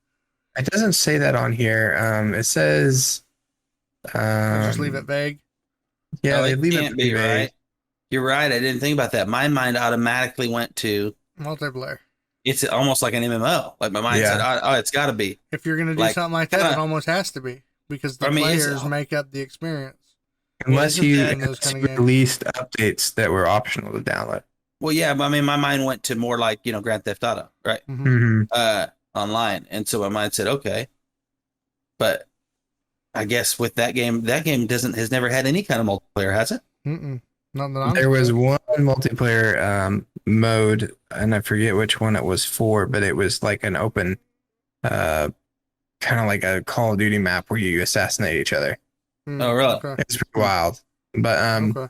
[SPEAKER 3] It doesn't say that on here. It says.
[SPEAKER 1] Just leave it vague.
[SPEAKER 3] Yeah, they leave it vague.
[SPEAKER 4] Right. You're right. I didn't think about that. My mind automatically went to
[SPEAKER 1] multiplayer.
[SPEAKER 4] It's almost like an MMO. Like my mind said, "Oh, it's got to be."
[SPEAKER 1] If you're going to do something like that, it almost has to be because the players make up the experience.
[SPEAKER 3] Unless you released updates that were optional to download.
[SPEAKER 4] Well, yeah, but I mean, my mind went to more like, you know, Grand Theft Auto, right? Online, and so my mind said, okay, but I guess with that game has never had any kind of multiplayer, has it?
[SPEAKER 1] Not that I'm
[SPEAKER 3] There was
[SPEAKER 1] aware.
[SPEAKER 3] one multiplayer mode, and I forget which one it was for, but it was like an open, kind of like a Call of Duty map where you assassinate each other.
[SPEAKER 4] Oh, really?
[SPEAKER 1] Okay.
[SPEAKER 3] It's pretty wild. But
[SPEAKER 1] Okay.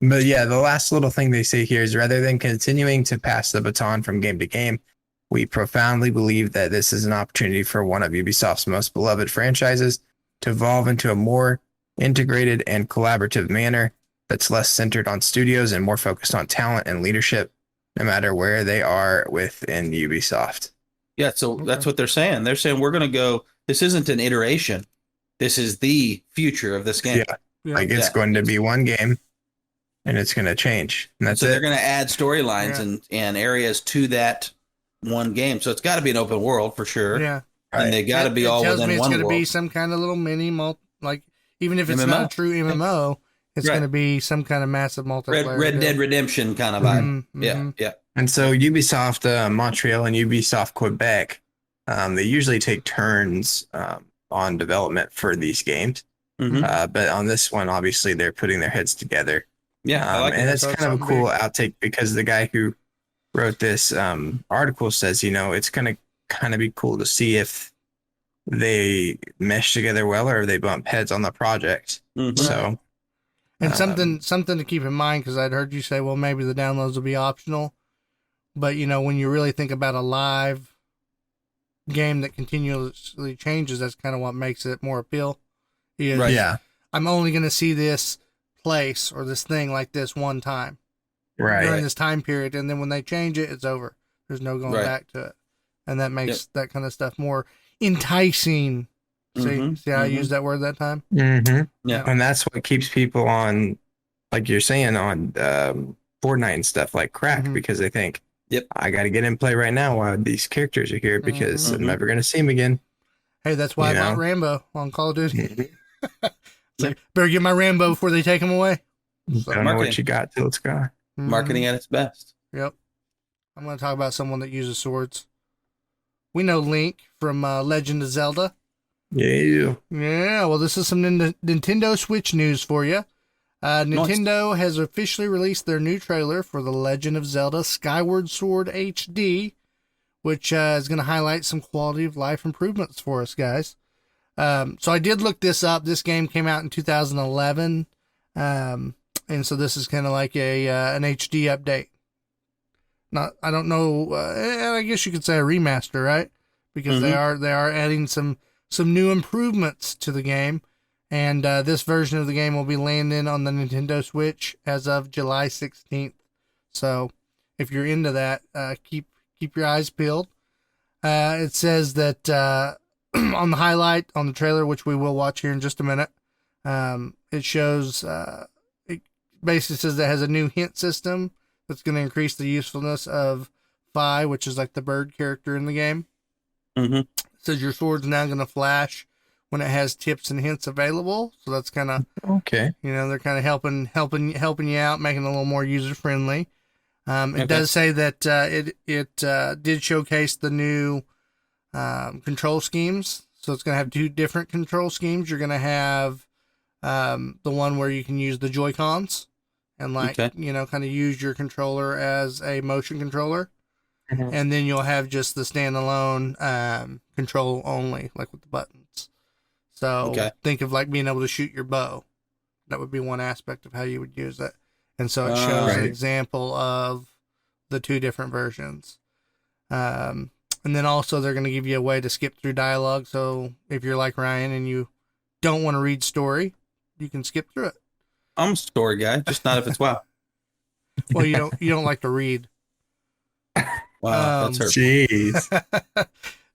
[SPEAKER 3] but yeah, the last little thing they say here is rather than continuing to pass the baton from game to game, we profoundly believe that this is an opportunity for one of Ubisoft's most beloved franchises to evolve into a more integrated and collaborative manner that's less centered on studios and more focused on talent and leadership, no matter where they are within Ubisoft.
[SPEAKER 4] Yeah, so that's what they're saying. They're saying we're going to go. This isn't an iteration. This is the future of this game.
[SPEAKER 3] Yeah. Like it's going to be one game and it's going to change. And that's
[SPEAKER 4] so
[SPEAKER 3] it.
[SPEAKER 4] they're going to add storylines and areas to that one game. So it's got to be an open world for sure.
[SPEAKER 1] Yeah.
[SPEAKER 4] And they got to be all
[SPEAKER 1] tells
[SPEAKER 4] within
[SPEAKER 1] me it's
[SPEAKER 4] one
[SPEAKER 1] going to
[SPEAKER 4] world.
[SPEAKER 1] be some kind of little mini like even if it's
[SPEAKER 4] MMO.
[SPEAKER 1] not a true MMO, it's
[SPEAKER 4] Right.
[SPEAKER 1] going to be some kind of massive multiplayer.
[SPEAKER 4] Red Dead Redemption kind of vibe. Yeah.
[SPEAKER 3] And so Ubisoft Montreal and Ubisoft Quebec, they usually take turns on development for these games.
[SPEAKER 4] Mhm.
[SPEAKER 3] But on this one, obviously, they're putting their heads together.
[SPEAKER 4] Yeah, I like
[SPEAKER 3] and
[SPEAKER 4] it.
[SPEAKER 3] it's
[SPEAKER 1] So
[SPEAKER 3] kind of a
[SPEAKER 1] something
[SPEAKER 3] cool outtake because the guy who wrote this article says, it's going to kind of be cool to see if they mesh together well or if they bump heads on the project.
[SPEAKER 4] Mhm.
[SPEAKER 3] So,
[SPEAKER 1] And something to keep in mind, because I'd heard you say, well, maybe the downloads will be optional. But, when you really think about a live game that continuously changes, that's kind of what makes it more appeal. Is
[SPEAKER 4] Right.
[SPEAKER 3] yeah,
[SPEAKER 1] I'm only going to see this place or this thing like this one time
[SPEAKER 3] right.
[SPEAKER 1] during this time period. And then when they change it, it's over. There's no going
[SPEAKER 4] Right.
[SPEAKER 1] back to it. And that makes that kind of stuff more enticing. See how I used that word that time?
[SPEAKER 3] Mm-hmm.
[SPEAKER 4] Yeah.
[SPEAKER 3] And that's what keeps people on, like you're saying, on Fortnite and stuff like crack
[SPEAKER 1] Mhm.
[SPEAKER 3] because they think,
[SPEAKER 4] Yep.
[SPEAKER 3] I got to get in play right now while these characters are here because I'm never going to see them again.
[SPEAKER 1] Hey, that's why I bought Rambo on Call of Duty.
[SPEAKER 3] Mm-hmm.
[SPEAKER 1] Like, better get my Rambo before they take him away. So,
[SPEAKER 3] Don't know what you got till it's gone.
[SPEAKER 4] Marketing at its best.
[SPEAKER 1] Yep. I'm going to talk about someone that uses swords. We know Link from Legend of Zelda.
[SPEAKER 3] Yeah.
[SPEAKER 1] Yeah, well, this is some Nintendo Switch news for you. Nintendo has officially released their new trailer for The Legend of Zelda Skyward Sword HD, which is going to highlight some quality of life improvements for us, guys. So I did look this up. This game came out in 2011, and so this is kind of like an HD update. I don't know. I guess you could say a remaster, right? Because they are adding some new improvements to the game. And this version of the game will be landing on the Nintendo Switch as of July 16th. So if you're into that, keep your eyes peeled. It says that on the highlight on the trailer, which we will watch here in just a minute, it shows it basically says that it has a new hint system that's going to increase the usefulness of Fi, which is like the bird character in the game. It says your sword's now going to flash when it has tips and hints available. So that's kind of
[SPEAKER 3] Okay.
[SPEAKER 1] they're kind of helping you out, making it a little more user friendly. It does say that it did showcase the new control schemes. So it's going to have two different control schemes. You're going to have the one where you can use the Joy-Cons and kind of use your controller as a motion controller. And then you'll have just the standalone control only, like with the buttons. So think of like being able to shoot your bow. That would be one aspect of how you would use it. And so it shows an example of the two different versions. And then also they're going to give you a way to skip through dialogue. So if you're like Ryan and you don't want to read story, you can skip through it.
[SPEAKER 4] I'm a story guy, just not if it's WoW.
[SPEAKER 1] Well, you don't like to read.
[SPEAKER 4] Wow, that's hurtful.
[SPEAKER 3] Jeez.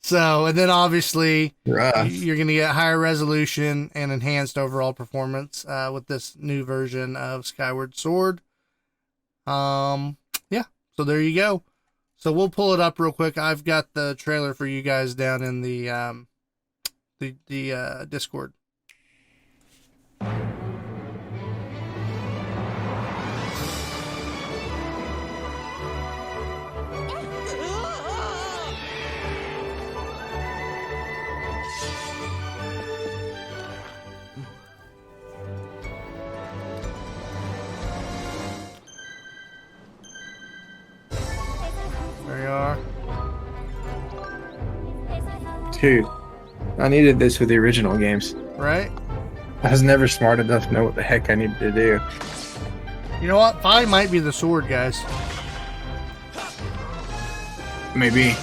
[SPEAKER 1] So, and then obviously
[SPEAKER 3] Rough.
[SPEAKER 1] you're going to get higher resolution and enhanced overall performance with this new version of Skyward Sword. Yeah, so there you go. So we'll pull it up real quick. I've got the trailer for you guys down in the Discord. are.
[SPEAKER 3] Dude, I needed this with the original games.
[SPEAKER 1] Right?
[SPEAKER 3] I was never smart enough to know what the heck I needed to do.
[SPEAKER 1] You know what? 5 might be the sword, guys.
[SPEAKER 3] Maybe.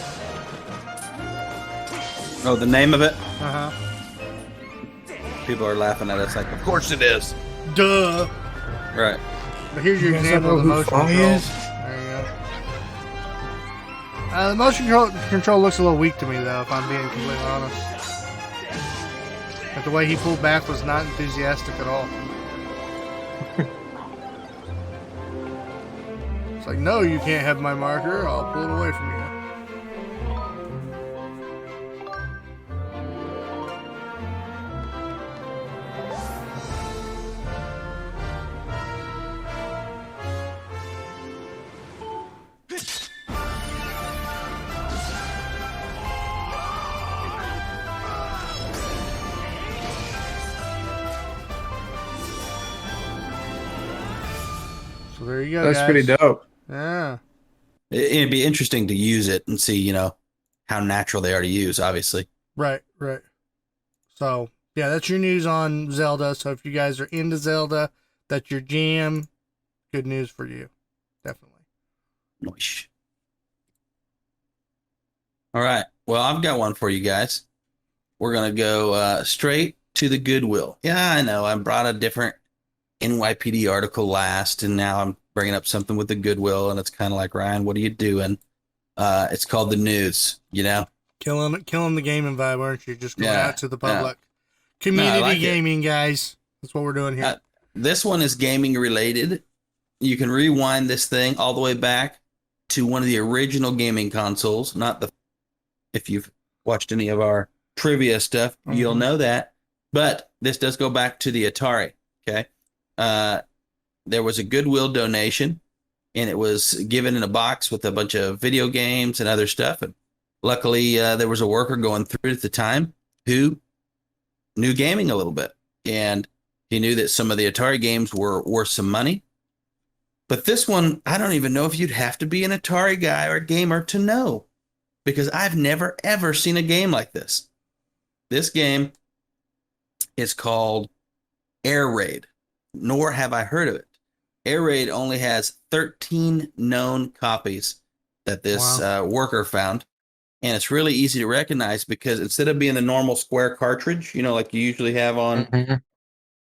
[SPEAKER 4] Oh, the name of it?
[SPEAKER 1] Uh-huh.
[SPEAKER 4] People are laughing at us like, of course it is.
[SPEAKER 1] Duh.
[SPEAKER 4] Right.
[SPEAKER 1] But here's your
[SPEAKER 3] You guys
[SPEAKER 1] example of the
[SPEAKER 3] know who
[SPEAKER 1] motion
[SPEAKER 3] Fly
[SPEAKER 1] control.
[SPEAKER 3] is?
[SPEAKER 1] There you go. The motion control looks a little weak to me, though, if I'm being completely honest. But the way he pulled back was not enthusiastic at all. It's like, no, you can't have my marker. I'll pull it away from you. So there you go,
[SPEAKER 3] That's
[SPEAKER 1] guys.
[SPEAKER 3] pretty dope.
[SPEAKER 1] Yeah.
[SPEAKER 4] It'd be interesting to use it and see, how natural they are to use, obviously.
[SPEAKER 1] Right. So, yeah, that's your news on Zelda. So if you guys are into Zelda, that's your jam. Good news for you. Definitely.
[SPEAKER 4] Nice. All right. Well, I've got one for you guys. We're going to go straight to the Goodwill. Yeah, I know. I brought a different NYPD article last, and now I'm bringing up something with the Goodwill, and it's kind of like, Ryan, what are you doing? It's called the news,
[SPEAKER 1] Killing the gaming vibe, aren't you? Just going
[SPEAKER 4] Yeah,
[SPEAKER 1] out to the public.
[SPEAKER 4] No,
[SPEAKER 1] Community
[SPEAKER 4] I like it.
[SPEAKER 1] gaming, guys. That's what we're doing here.
[SPEAKER 4] This one is gaming related. You can rewind this thing all the way back to one of the original gaming consoles, if you've watched any of our trivia stuff, you'll know that. But this does go back to the Atari. Okay. There was a Goodwill donation, and it was given in a box with a bunch of video games and other stuff. And luckily, there was a worker going through it at the time who knew gaming a little bit, and he knew that some of the Atari games were worth some money. But this one, I don't even know if you'd have to be an Atari guy or a gamer to know, because I've never, ever seen a game like this. This game is called Air Raid, nor have I heard of it. Air Raid only has 13 known copies that this worker found. And it's really easy to recognize because instead of being the normal square cartridge, like you usually have on,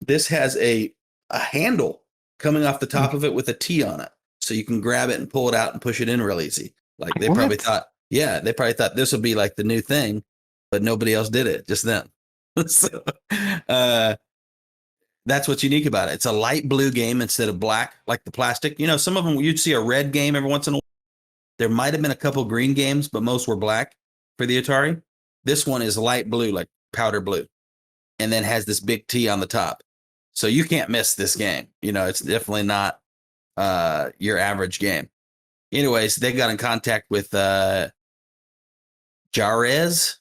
[SPEAKER 4] this has a handle coming off the top of it with a T on it. So you can grab it and pull it out and push it in real easy. Like they probably thought this would be like the new thing, but nobody else did it, just them. So, that's what's unique about it. It's a light blue game instead of black, like the plastic. Some of them you'd see a red game every once in a while. There might have been a couple green games, but most were black for the Atari. This one is light blue, like powder blue, and then has this big T on the top. So you can't miss this game. It's definitely not your average game. Anyways, they got in contact with Jarez's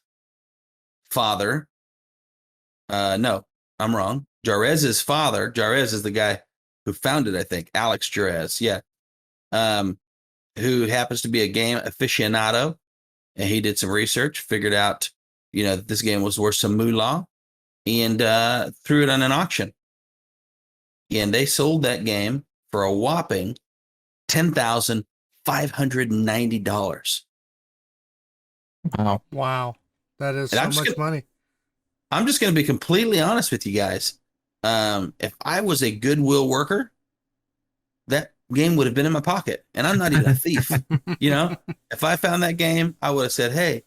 [SPEAKER 4] father. No, I'm wrong. Jarez's father. Jarez is the guy who founded, I think, Alex Jarez. Yeah. Who happens to be a game aficionado. And he did some research, figured out, that this game was worth some moolah, and threw it on an auction. And they sold that game for a whopping $10,590.
[SPEAKER 1] Wow. That is
[SPEAKER 4] And
[SPEAKER 1] so much money.
[SPEAKER 4] I'm just going to be completely honest with you guys. If I was a Goodwill worker, that game would have been in my pocket, and I'm not even a thief. If I found that game, I would have said, "Hey,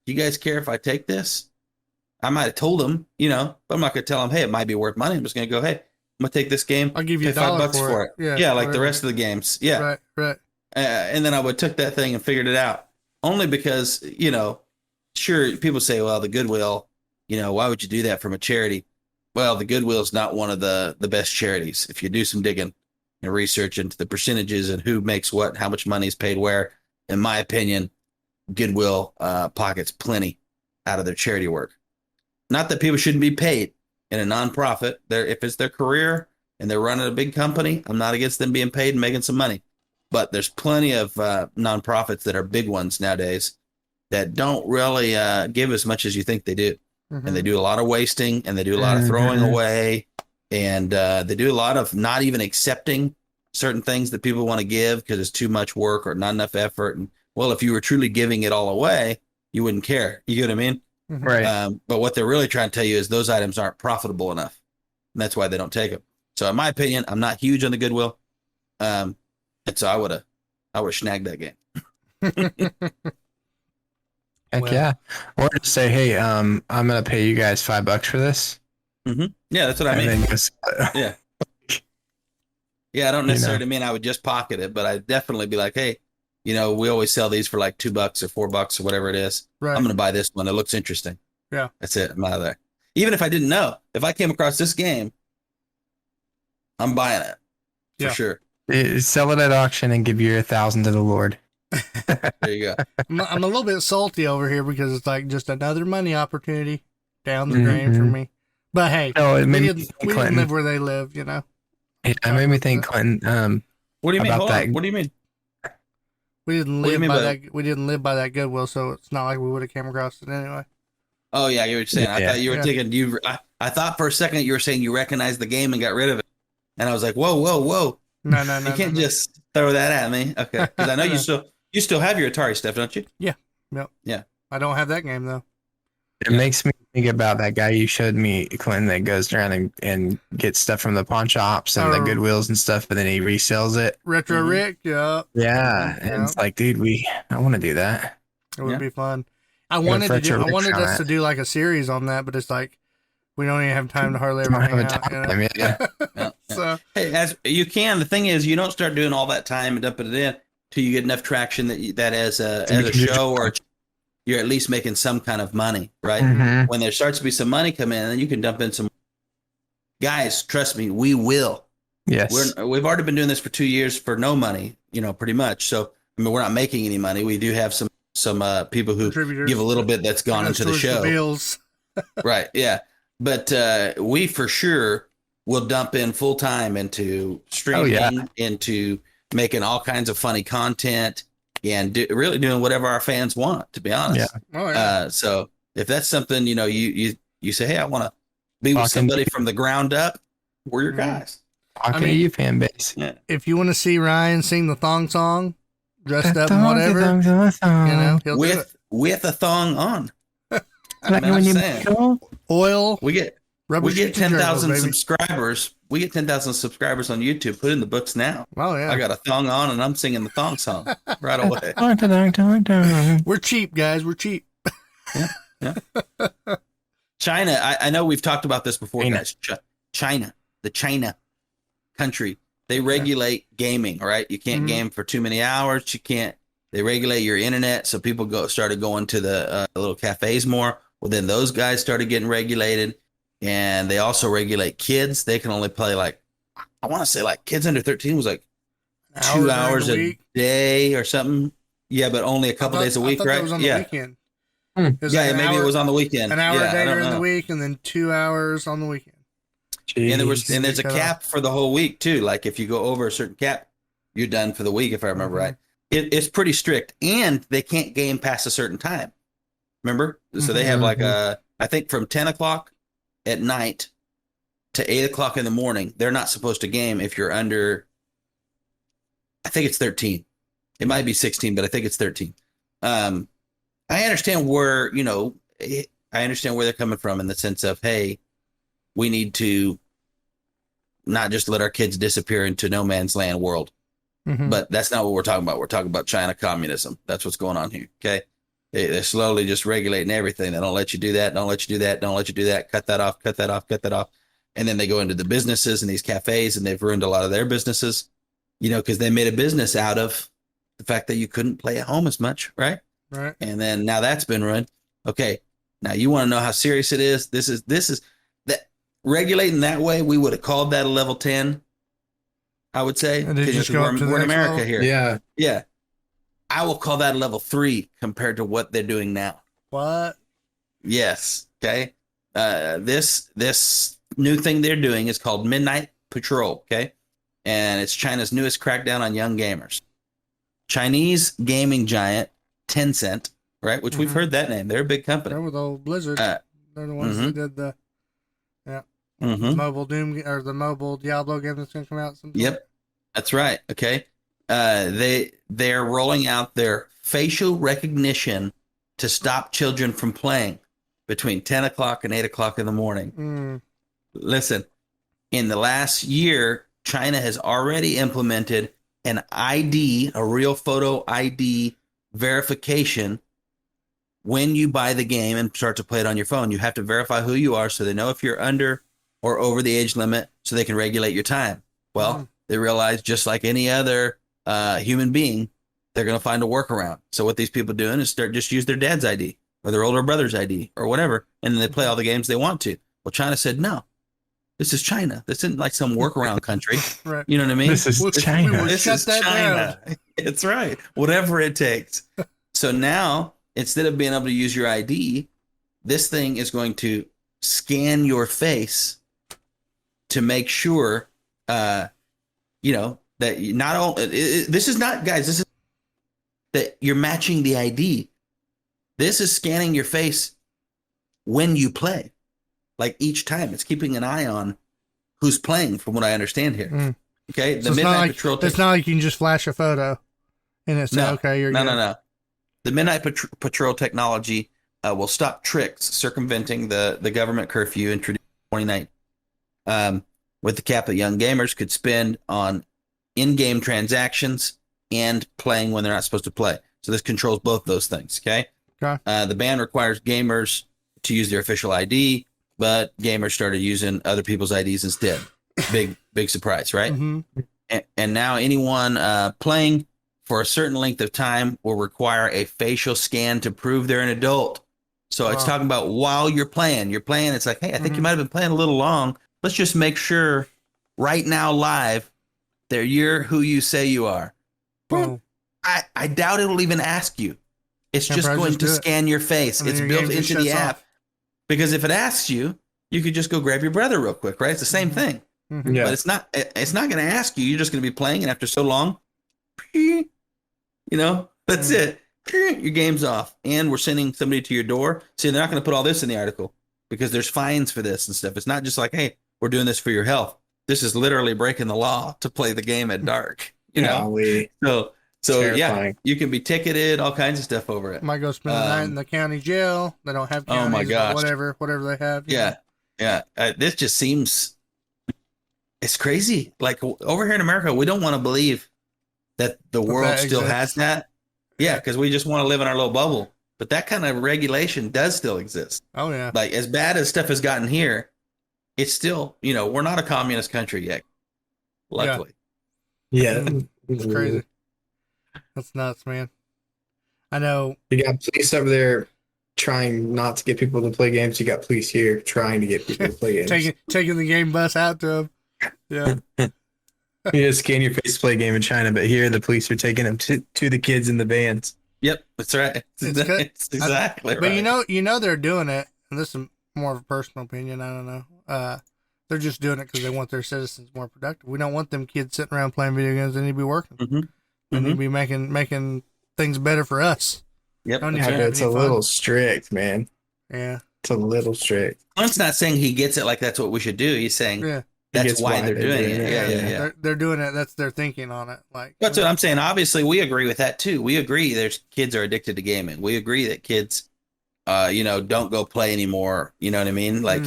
[SPEAKER 4] you guys care if I take this?" I might have told them, but I'm not going to tell them, "Hey, it might be worth money." I'm just going to go, "Hey, I'm going to take this game.
[SPEAKER 1] I'll give you
[SPEAKER 4] $5
[SPEAKER 1] for it."
[SPEAKER 4] Yeah, like the rest of the games. Yeah,
[SPEAKER 1] right.
[SPEAKER 4] And then I would took that thing and figured it out. Only because sure, people say, "Well, the Goodwill, why would you do that from a charity?" Well, the Goodwill is not one of the best charities. If you do some digging and research into the percentages and who makes what, how much money is paid where, in my opinion, Goodwill pockets plenty out of their charity work. Not that people shouldn't be paid in a nonprofit. If it's their career and they're running a big company, I'm not against them being paid and making some money. But there's plenty of nonprofits that are big ones nowadays that don't really give as much as you think they do.
[SPEAKER 1] Mhm.
[SPEAKER 4] And they do a lot of wasting, and they do a lot of throwing away, and they do a lot of not even accepting certain things that people want to give because it's too much work or not enough effort. And well, if you were truly giving it all away, you wouldn't care. You get what I mean?
[SPEAKER 1] Mhm.
[SPEAKER 3] Right.
[SPEAKER 4] But what they're really trying to tell you is those items aren't profitable enough. And that's why they don't take them. So in my opinion, I'm not huge on the Goodwill. And so I would have snagged that game.
[SPEAKER 3] Heck
[SPEAKER 1] Well-
[SPEAKER 3] yeah. Or just say, hey, I'm gonna pay you guys $5 for this.
[SPEAKER 4] Yeah, that's what I
[SPEAKER 3] And
[SPEAKER 4] mean.
[SPEAKER 3] then just,
[SPEAKER 4] Yeah, I don't
[SPEAKER 3] You
[SPEAKER 4] necessarily mean I would just pocket it, but I'd definitely be like, hey, we always sell these for like $2 or $4 or whatever it is.
[SPEAKER 1] Right.
[SPEAKER 4] I'm going to buy this one. It looks interesting.
[SPEAKER 1] Yeah.
[SPEAKER 4] That's it. I'm out of there. Even if I didn't know, if I came across this game, I'm buying it for
[SPEAKER 1] Yeah.
[SPEAKER 4] sure.
[SPEAKER 3] sell it at auction and give your 1,000 to the Lord.
[SPEAKER 4] There you go.
[SPEAKER 1] I'm a little bit salty over here because it's like just another money opportunity down the
[SPEAKER 3] Mhm.
[SPEAKER 1] drain for me. But hey,
[SPEAKER 3] No, it
[SPEAKER 1] we
[SPEAKER 3] made me
[SPEAKER 1] didn't,
[SPEAKER 3] think
[SPEAKER 1] we didn't
[SPEAKER 3] Clinton.
[SPEAKER 1] live where they live, you know.
[SPEAKER 3] It made me think Clinton.
[SPEAKER 4] What do you mean?
[SPEAKER 3] About
[SPEAKER 4] Hold on.
[SPEAKER 3] that-
[SPEAKER 4] What do you mean?
[SPEAKER 1] We didn't
[SPEAKER 4] What do you
[SPEAKER 1] live
[SPEAKER 4] mean
[SPEAKER 1] by
[SPEAKER 4] by
[SPEAKER 1] that. We didn't live by that Goodwill, so it's not like we would have came across it anyway.
[SPEAKER 4] Oh, yeah, I get what you're saying. I
[SPEAKER 3] Yeah.
[SPEAKER 4] thought you were
[SPEAKER 1] Yeah.
[SPEAKER 4] thinking I thought for a second you were saying you recognized the game and got rid of it. And I was like, whoa.
[SPEAKER 1] No.
[SPEAKER 4] You can't just throw that at me. Okay. Because I know you still have your Atari stuff, don't you?
[SPEAKER 1] I don't have that game though.
[SPEAKER 3] It makes me think about that guy you showed me, Clinton, that goes around and gets stuff from the pawn shops and the
[SPEAKER 1] Oh.
[SPEAKER 3] Goodwills and stuff, but then he resells it.
[SPEAKER 1] Retro
[SPEAKER 4] Mhm.
[SPEAKER 1] Rick, yeah,
[SPEAKER 3] Yeah. And it's like, dude, I want to do that.
[SPEAKER 1] it would
[SPEAKER 4] Yeah.
[SPEAKER 1] be fun. I wanted
[SPEAKER 3] Retro Rick on
[SPEAKER 1] us
[SPEAKER 3] it.
[SPEAKER 1] to do like a series on that, but it's like we don't even have time to hardly ever
[SPEAKER 3] Don't have
[SPEAKER 1] hang
[SPEAKER 3] a
[SPEAKER 1] out. You know?
[SPEAKER 3] time, yeah.
[SPEAKER 4] Yeah.
[SPEAKER 1] So
[SPEAKER 4] Hey, as you can, the thing is, you don't start doing all that time and dumping it in till you get enough traction that as a show or you're at least making some kind of money, right?
[SPEAKER 3] Mhm.
[SPEAKER 4] When there starts to be some money come in, then you can dump in some. Guys, trust me, we will.
[SPEAKER 3] Yes.
[SPEAKER 4] We've already been doing this for 2 years for no money, pretty much. So I mean, we're not making any money. We do have some people who
[SPEAKER 1] contributors
[SPEAKER 4] give a little bit that's gone into the
[SPEAKER 1] towards
[SPEAKER 4] show.
[SPEAKER 1] bills.
[SPEAKER 4] Right. Yeah. But we for sure will dump in full time into streaming, into making all kinds of funny content, and really doing whatever our fans want, to be honest.
[SPEAKER 1] Oh yeah.
[SPEAKER 4] So if that's something, you say, hey, I want to be with
[SPEAKER 3] Talking
[SPEAKER 4] somebody
[SPEAKER 3] to-
[SPEAKER 4] from the ground up, we're your
[SPEAKER 1] Mhm.
[SPEAKER 4] guys.
[SPEAKER 3] Talking
[SPEAKER 1] I
[SPEAKER 3] to
[SPEAKER 1] mean-
[SPEAKER 3] you, fan base.
[SPEAKER 4] Yeah.
[SPEAKER 1] If you want to see Ryan sing the thong song, dressed up and whatever, you know, he'll do it.
[SPEAKER 4] With a thong on.
[SPEAKER 3] Like
[SPEAKER 4] I'm
[SPEAKER 3] when you
[SPEAKER 4] saying.
[SPEAKER 3] go,
[SPEAKER 1] Oil,
[SPEAKER 4] We get
[SPEAKER 1] rubber
[SPEAKER 4] we get
[SPEAKER 1] sheets and journals,
[SPEAKER 4] 10,000
[SPEAKER 1] baby.
[SPEAKER 4] subscribers. We get 10,000 subscribers on YouTube. Put in the books now.
[SPEAKER 1] Oh yeah.
[SPEAKER 4] I got a thong on and I'm singing the thong song right away.
[SPEAKER 3] dun, dun, dun, dun.
[SPEAKER 1] We're cheap, guys. We're cheap.
[SPEAKER 4] China, I know we've talked about this before,
[SPEAKER 3] China.
[SPEAKER 4] guys. China, the China country, they regulate gaming, right? You can't
[SPEAKER 1] Mhm.
[SPEAKER 4] game for too many hours. You can't. They regulate your internet, so people started going to the little cafes more. Well, then those guys started getting regulated, and they also regulate kids. They can only play I want to say kids under 13 was like 2
[SPEAKER 1] during
[SPEAKER 4] hours
[SPEAKER 1] the
[SPEAKER 4] a
[SPEAKER 1] week.
[SPEAKER 4] day or something. Yeah, but only a couple days a week,
[SPEAKER 1] I thought
[SPEAKER 4] right?
[SPEAKER 1] That was on the
[SPEAKER 4] Yeah,
[SPEAKER 1] weekend.
[SPEAKER 3] Hmm.
[SPEAKER 1] It was
[SPEAKER 4] yeah.
[SPEAKER 1] like an
[SPEAKER 4] Maybe
[SPEAKER 1] hour,
[SPEAKER 4] it was on the weekend.
[SPEAKER 1] an hour
[SPEAKER 4] yeah,
[SPEAKER 1] a day
[SPEAKER 4] I don't
[SPEAKER 1] during the
[SPEAKER 4] know.
[SPEAKER 1] week, and then 2 hours on the weekend.
[SPEAKER 4] And
[SPEAKER 3] Jeez.
[SPEAKER 4] there's a
[SPEAKER 1] Cut off.
[SPEAKER 4] cap for the whole week too. Like if you go over a certain cap, you're done for the week. If I remember
[SPEAKER 1] Mhm.
[SPEAKER 4] right, it's pretty strict, and they can't game past a certain time. Remember, so they have I think from 10 o'clock at night to 8 o'clock in the morning. They're not supposed to game if you're under. I think it's 13. It might be 16, but I think it's 13. I understand where I understand where they're coming from in the sense of, hey, we need to not just let our kids disappear into no man's land world.
[SPEAKER 1] Mhm.
[SPEAKER 4] But that's not what we're talking about. We're talking about China communism. That's what's going on here. Okay. They're slowly just regulating everything. They don't let you do that. Don't let you do that. Don't let you do that. Cut that off. Cut that off. Cut that off. And then they go into the businesses and these cafes, and they've ruined a lot of their businesses, because they made a business out of the fact that you couldn't play at home as much. Right.
[SPEAKER 1] Right.
[SPEAKER 4] And then now that's been ruined. Okay. Now you want to know how serious it is. This is that regulating that way. We would have called that a level 10. I would say.
[SPEAKER 1] And did you just go
[SPEAKER 4] we're
[SPEAKER 1] up to the
[SPEAKER 4] we're in
[SPEAKER 1] next
[SPEAKER 4] America
[SPEAKER 1] level?
[SPEAKER 4] here.
[SPEAKER 3] Yeah.
[SPEAKER 4] Yeah. I will call that a level 3 compared to what they're doing now.
[SPEAKER 1] What?
[SPEAKER 4] Yes. Okay. This new thing they're doing is called Midnight Patrol. Okay. And it's China's newest crackdown on young gamers. Chinese gaming giant Tencent, right? Which we've heard that name. They're a big company.
[SPEAKER 1] They're with old Blizzard. They're the ones that did the mobile Doom or the mobile Diablo game that's going to come out sometime.
[SPEAKER 4] Yep, that's right. Okay, they're rolling out their facial recognition to stop children from playing between 10 o'clock and 8 o'clock in the morning. Listen, in the last year, China has already implemented an ID, a real photo ID verification when you buy the game and start to play it on your phone. You have to verify who you are so they know if you're under or over the age limit so they can regulate your time. Well, they realize just like any other human being, they're going to find a workaround. So what these people are doing is just use their dad's ID or their older brother's ID or whatever, and then they play all the games they want to. Well, China said, no, this is China. This isn't like some workaround country.
[SPEAKER 1] Right.
[SPEAKER 4] You know what I mean?
[SPEAKER 3] This is China.
[SPEAKER 4] This is China. It's right. Whatever it takes. So now, instead of being able to use your ID, this thing is going to scan your face to make sure, that you not only, this is not, guys, this is that you're matching the ID. This is scanning your face when you play. Like each time, it's keeping an eye on who's playing, from what I understand here. Okay,
[SPEAKER 1] the Midnight Patrol. It's not like you can just flash a photo and it's okay. You're good.
[SPEAKER 4] No. The Midnight Patrol technology will stop tricks circumventing the government curfew introduced in 2019, with the cap that young gamers could spend on in-game transactions and playing when they're not supposed to play. So this controls both those things. Okay. The ban requires gamers to use their official ID, but gamers started using other people's IDs instead. Big surprise, right? And now anyone playing for a certain length of time will require a facial scan to prove they're an adult. So it's talking about while you're playing. It's like, hey, I think you might have been playing a little long. Let's just make sure right now live that you're who you say you are. I doubt it'll even ask you. It's just going to scan your face. It's built into the app. Because if it asks you, you could just go grab your brother real quick, right? It's the same thing. But it's not going to ask you. You're just going to be playing, and after so long, that's it. Your game's off. And we're sending somebody to your door. See, they're not going to put all this in the article because there's fines for this and stuff. It's not just like, hey, we're doing this for your health. This is literally breaking the law to play the game at dark. So terrifying. You can be ticketed, all kinds of stuff over it.
[SPEAKER 1] Might go spend the night in the county jail. They don't have counties,
[SPEAKER 4] oh my gosh.
[SPEAKER 1] Whatever they have.
[SPEAKER 4] Yeah. This just seems, it's crazy. Like over here in America, we don't want to believe that the world still has that. Yeah, because we just want to live in our little bubble. But that kind of regulation does still exist.
[SPEAKER 1] Oh yeah.
[SPEAKER 4] Like as bad as stuff has gotten here, it's still, we're not a communist country yet. Luckily.
[SPEAKER 3] Yeah.
[SPEAKER 1] It's crazy. That's nuts, man. I know.
[SPEAKER 3] You got police over there trying not to get people to play games. You got police here trying to get people to play games.
[SPEAKER 1] taking the game bus out to them. Yeah.
[SPEAKER 3] You just scan your face to play a game in China, but here the police are taking them to the kids in the vans.
[SPEAKER 4] Yep, that's right. It's exactly right.
[SPEAKER 1] But you know they're doing it, and this is more of a personal opinion. I don't know. They're just doing it because they want their citizens more productive. We don't want them kids sitting around playing video games. They need to be working. They need to be making things better for us.
[SPEAKER 3] Yep, it's a little strict, man.
[SPEAKER 1] Yeah,
[SPEAKER 3] it's a little strict.
[SPEAKER 4] One's not saying he gets it like that's what we should do. He's saying that's why they're doing it. Yeah.
[SPEAKER 1] They're doing it. That's their thinking on it. Like
[SPEAKER 4] that's what I'm saying. Obviously, we agree with that too. We agree there's kids are addicted to gaming. We agree that kids, don't go play anymore. You know what I mean? Like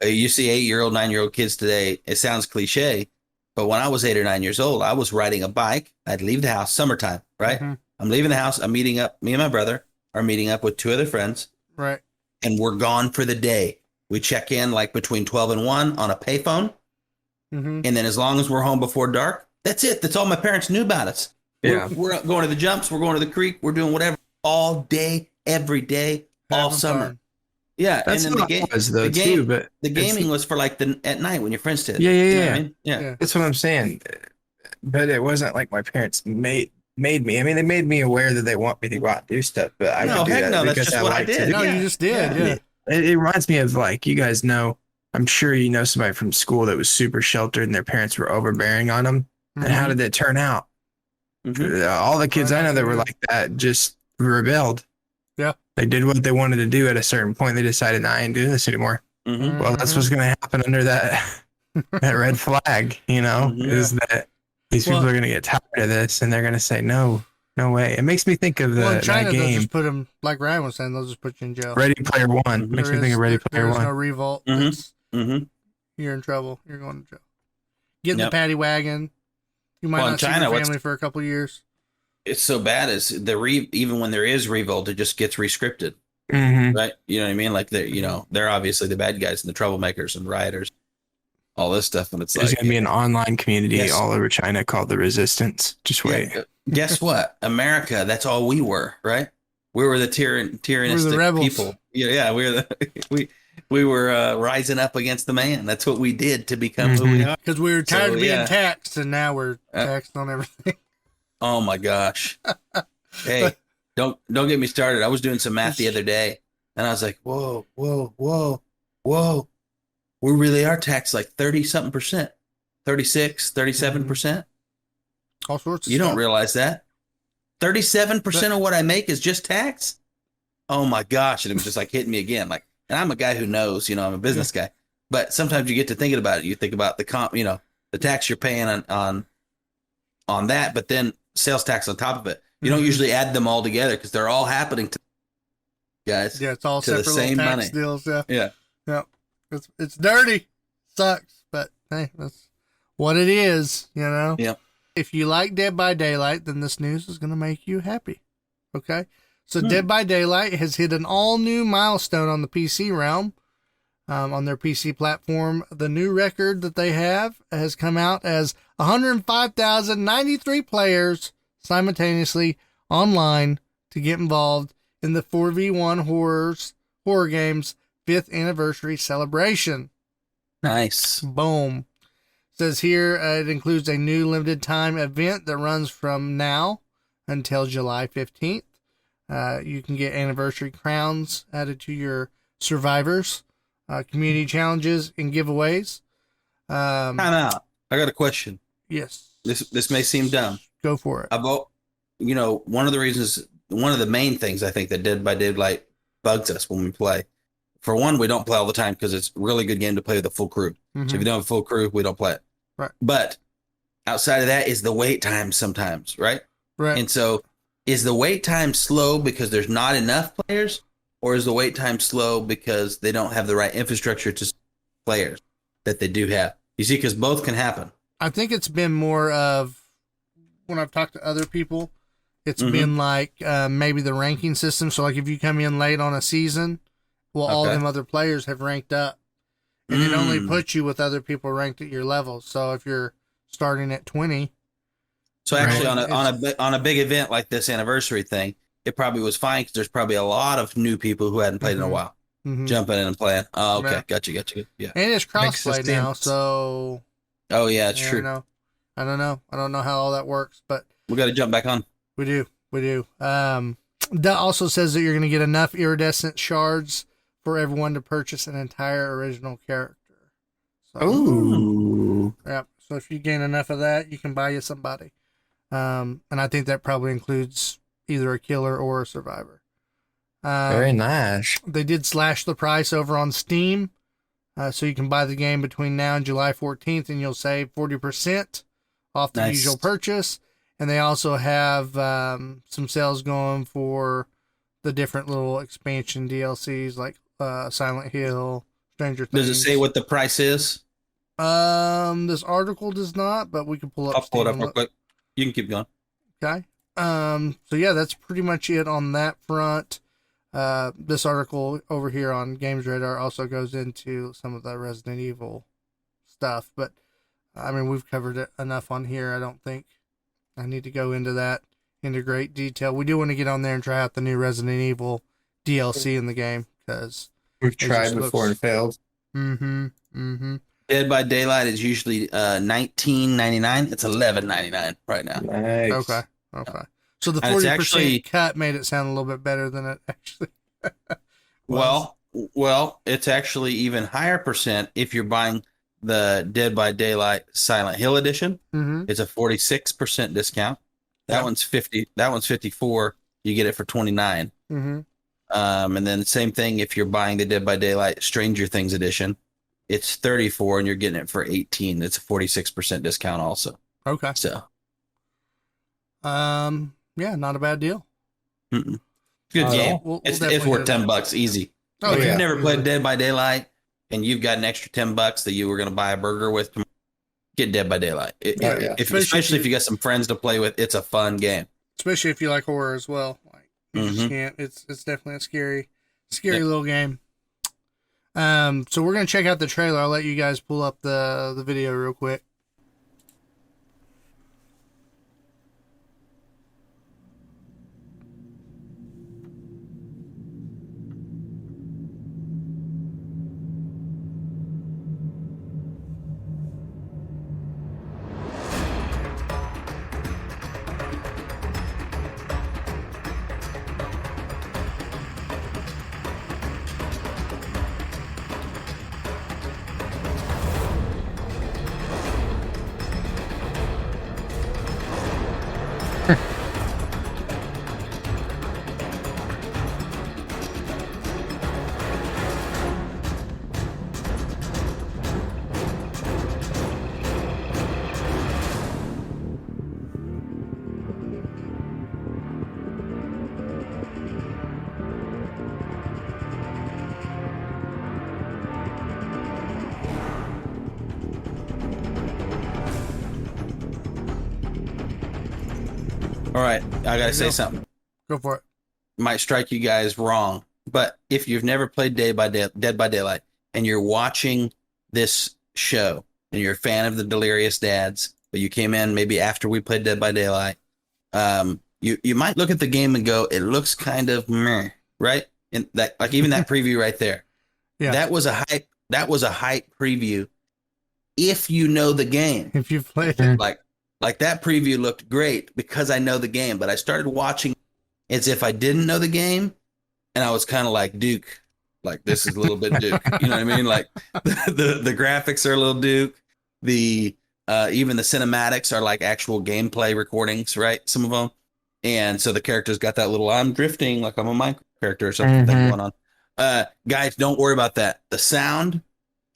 [SPEAKER 4] you see 8-year-old, 9-year-old kids today. It sounds cliche, but when I was 8 or 9 years old, I was riding a bike. I'd leave the house summertime, right? I'm leaving the house. I'm meeting up. Me and my brother are meeting up with 2 other friends,
[SPEAKER 1] right?
[SPEAKER 4] And we're gone for the day. We check in like between 12 and 1 on a payphone. And then as long as we're home before dark, that's it. That's all my parents knew about us.
[SPEAKER 3] Yeah.
[SPEAKER 4] We're going to the jumps. We're going to the creek. We're doing whatever all day, every day, all summer.
[SPEAKER 1] Fun.
[SPEAKER 4] Yeah.
[SPEAKER 3] That's
[SPEAKER 4] and then the gaming was for like at night when your friends did.
[SPEAKER 3] Yeah.
[SPEAKER 4] You know what I mean? Yeah.
[SPEAKER 3] That's what I'm saying. But it wasn't like my parents made me. I mean, they made me aware that they want me to go out and do stuff, but I would do that
[SPEAKER 4] because that's just what I did.
[SPEAKER 1] No, you just did. Yeah.
[SPEAKER 3] It reminds me of like, you guys know, I'm sure you know somebody from school that was super sheltered and their parents were overbearing on them. And how did that turn out? All the kids I know that were like that just rebelled.
[SPEAKER 1] Yeah.
[SPEAKER 3] They did what they wanted to do at a certain point. They decided, I ain't doing this anymore.
[SPEAKER 4] Mm-hmm.
[SPEAKER 3] Well, that's what's going to happen under that red flag, is that these people are going to get tired of this and they're going to say, no way. It makes me think of
[SPEAKER 1] in China,
[SPEAKER 3] that game.
[SPEAKER 1] they'll just put them, like Ryan was saying, they'll just put you in jail.
[SPEAKER 3] Ready Player One. Makes me think of Ready Player One.
[SPEAKER 1] There's no revolt. You're in trouble. You're going to jail. Get in the paddy wagon. You might not see your family for a couple of years.
[SPEAKER 4] It's so bad as even when there is revolt, it just gets rescripted. Right? You know what I mean? Like they're obviously the bad guys and the troublemakers and rioters, all this stuff. And
[SPEAKER 3] there's going to be an online community all over China called the Resistance. Just wait.
[SPEAKER 4] Guess what? America, that's all we were, right? We were the tyrannistic people. Yeah, we were rising up against the man. That's what we did to become who we are.
[SPEAKER 1] Because we were tired of being taxed, and now we're taxed on everything.
[SPEAKER 4] Oh my gosh! Hey, don't get me started. I was doing some math the other day, and I was like, whoa. We really are taxed like 30-something percent, 36, 37%.
[SPEAKER 1] All sorts of
[SPEAKER 4] You
[SPEAKER 1] stuff.
[SPEAKER 4] don't realize that. 37% of what I make is just tax. Oh my gosh. And it was just like hitting me again. Like, and I'm a guy who knows, I'm a business guy, but sometimes you get to thinking about it. You think about the tax you're paying on that, but then sales tax on top of it. You don't usually add them all together because they're all happening to guys.
[SPEAKER 1] Yeah. It's all
[SPEAKER 4] to
[SPEAKER 1] separate
[SPEAKER 4] the same
[SPEAKER 1] tax
[SPEAKER 4] money.
[SPEAKER 1] deals.
[SPEAKER 4] Yeah.
[SPEAKER 1] Yeah. It's dirty. Sucks. But hey, that's what it is,
[SPEAKER 4] Yeah.
[SPEAKER 1] If you like Dead by Daylight, then this news is going to make you happy. Okay? So Dead by Daylight has hit an all-new milestone on the PC realm, on their PC platform. The new record that they have has come out as 105,093 players simultaneously online to get involved in the 4v1 horror games 5th anniversary celebration.
[SPEAKER 4] Nice.
[SPEAKER 1] Boom. Says here it includes a new limited time event that runs from now until July 15th. You can get anniversary crowns added to your survivors, community challenges, and giveaways.
[SPEAKER 4] Time out. I got a question.
[SPEAKER 1] Yes.
[SPEAKER 4] This may seem dumb.
[SPEAKER 1] Go for it.
[SPEAKER 4] One of the main things I think that Dead by Daylight bugs us when we play. For one, we don't play all the time because it's a really good game to play with a full crew. So if you don't have a full crew, we don't play it.
[SPEAKER 1] Right.
[SPEAKER 4] But outside of that is the wait time sometimes, right?
[SPEAKER 1] Right.
[SPEAKER 4] And so is the wait time slow because there's not enough players, or is the wait time slow because they don't have the right infrastructure to players that they do have? You see, because both can happen.
[SPEAKER 1] I think it's been more of, when I've talked to other people, it's been like maybe the ranking system. So like if you come in late on a season, all them other players have ranked up. And it only puts you with other people ranked at your level. So if you're starting at 20.
[SPEAKER 4] So actually on a big event like this anniversary thing, it probably was fine because there's probably a lot of new people who hadn't played in a while jumping in and playing. Oh, okay. Yeah. Gotcha. Yeah.
[SPEAKER 1] And it's crossplay now. So.
[SPEAKER 4] Oh, yeah, it's true.
[SPEAKER 1] I don't know. I don't know how all that works, but.
[SPEAKER 4] We got to jump back on.
[SPEAKER 1] We do. That also says that you're going to get enough iridescent shards for everyone to purchase an entire original character. So,
[SPEAKER 3] ooh.
[SPEAKER 1] Yeah. So if you gain enough of that, you can buy you somebody. And I think that probably includes either a killer or a survivor.
[SPEAKER 3] Very nice.
[SPEAKER 1] They did slash the price over on Steam. So you can buy the game between now and July 14th and you'll save 40% off the usual purchase. And they also have some sales going for the different little expansion DLCs like Silent Hill, Stranger Things.
[SPEAKER 4] Does it say what the price is?
[SPEAKER 1] This article does not, but we can pull up.
[SPEAKER 4] I'll pull it up real quick. You can keep going.
[SPEAKER 1] Okay. So yeah, that's pretty much it on that front. This article over here on Games Radar also goes into some of the Resident Evil stuff, but I mean, we've covered it enough on here. I don't think I need to go into that into great detail. We do want to get on there and try out the new Resident Evil DLC in the game because
[SPEAKER 3] we've tried before and failed.
[SPEAKER 4] Dead by Daylight is usually $19.99. It's $11.99 right now.
[SPEAKER 3] Nice.
[SPEAKER 1] Okay. So the 40% cut made it sound a little bit better than it actually
[SPEAKER 4] was. Well, it's actually even higher percent if you're buying the Dead by Daylight Silent Hill edition. It's a 46% discount. That one's 50. That one's 54. You get it for 29.
[SPEAKER 1] Mm-hmm.
[SPEAKER 4] And then same thing if you're buying the Dead by Daylight Stranger Things edition, it's 34 and you're getting it for 18. It's a 46% discount also.
[SPEAKER 1] Okay.
[SPEAKER 4] So,
[SPEAKER 1] yeah, not a bad deal.
[SPEAKER 4] good game. It's worth $10 easy.
[SPEAKER 1] Oh,
[SPEAKER 4] If
[SPEAKER 1] yeah.
[SPEAKER 4] you've never played Dead by Daylight and you've got an extra $10 that you were going to buy a burger with, get Dead by Daylight. Especially if you got some friends to play with, it's a fun game.
[SPEAKER 1] Especially if you like horror as well. Like, you just can't. It's definitely a scary little game. So we're gonna check out the trailer. I'll let you guys pull up the video real quick.
[SPEAKER 4] All right. I got to say something.
[SPEAKER 1] Go for it.
[SPEAKER 4] Might strike you guys wrong, but if you've never played Dead by Daylight and you're watching this show and you're a fan of the Delirious Dads, but you came in maybe after we played Dead by Daylight, you might look at the game and go, it looks kind of meh, right? And that, like, even that preview right there, that was a hype preview. If you know the game,
[SPEAKER 1] If you've played it.
[SPEAKER 4] like that preview looked great because I know the game, but I started watching as if I didn't know the game, and I was kind of like Duke, like this is a little bit Duke, you know what I mean? Like the graphics are a little Duke, the even the cinematics are like actual gameplay recordings, right? Some of them, and so the characters got that little I'm drifting like I'm a Minecraft character or something thing going on. Guys, don't worry about that. The sound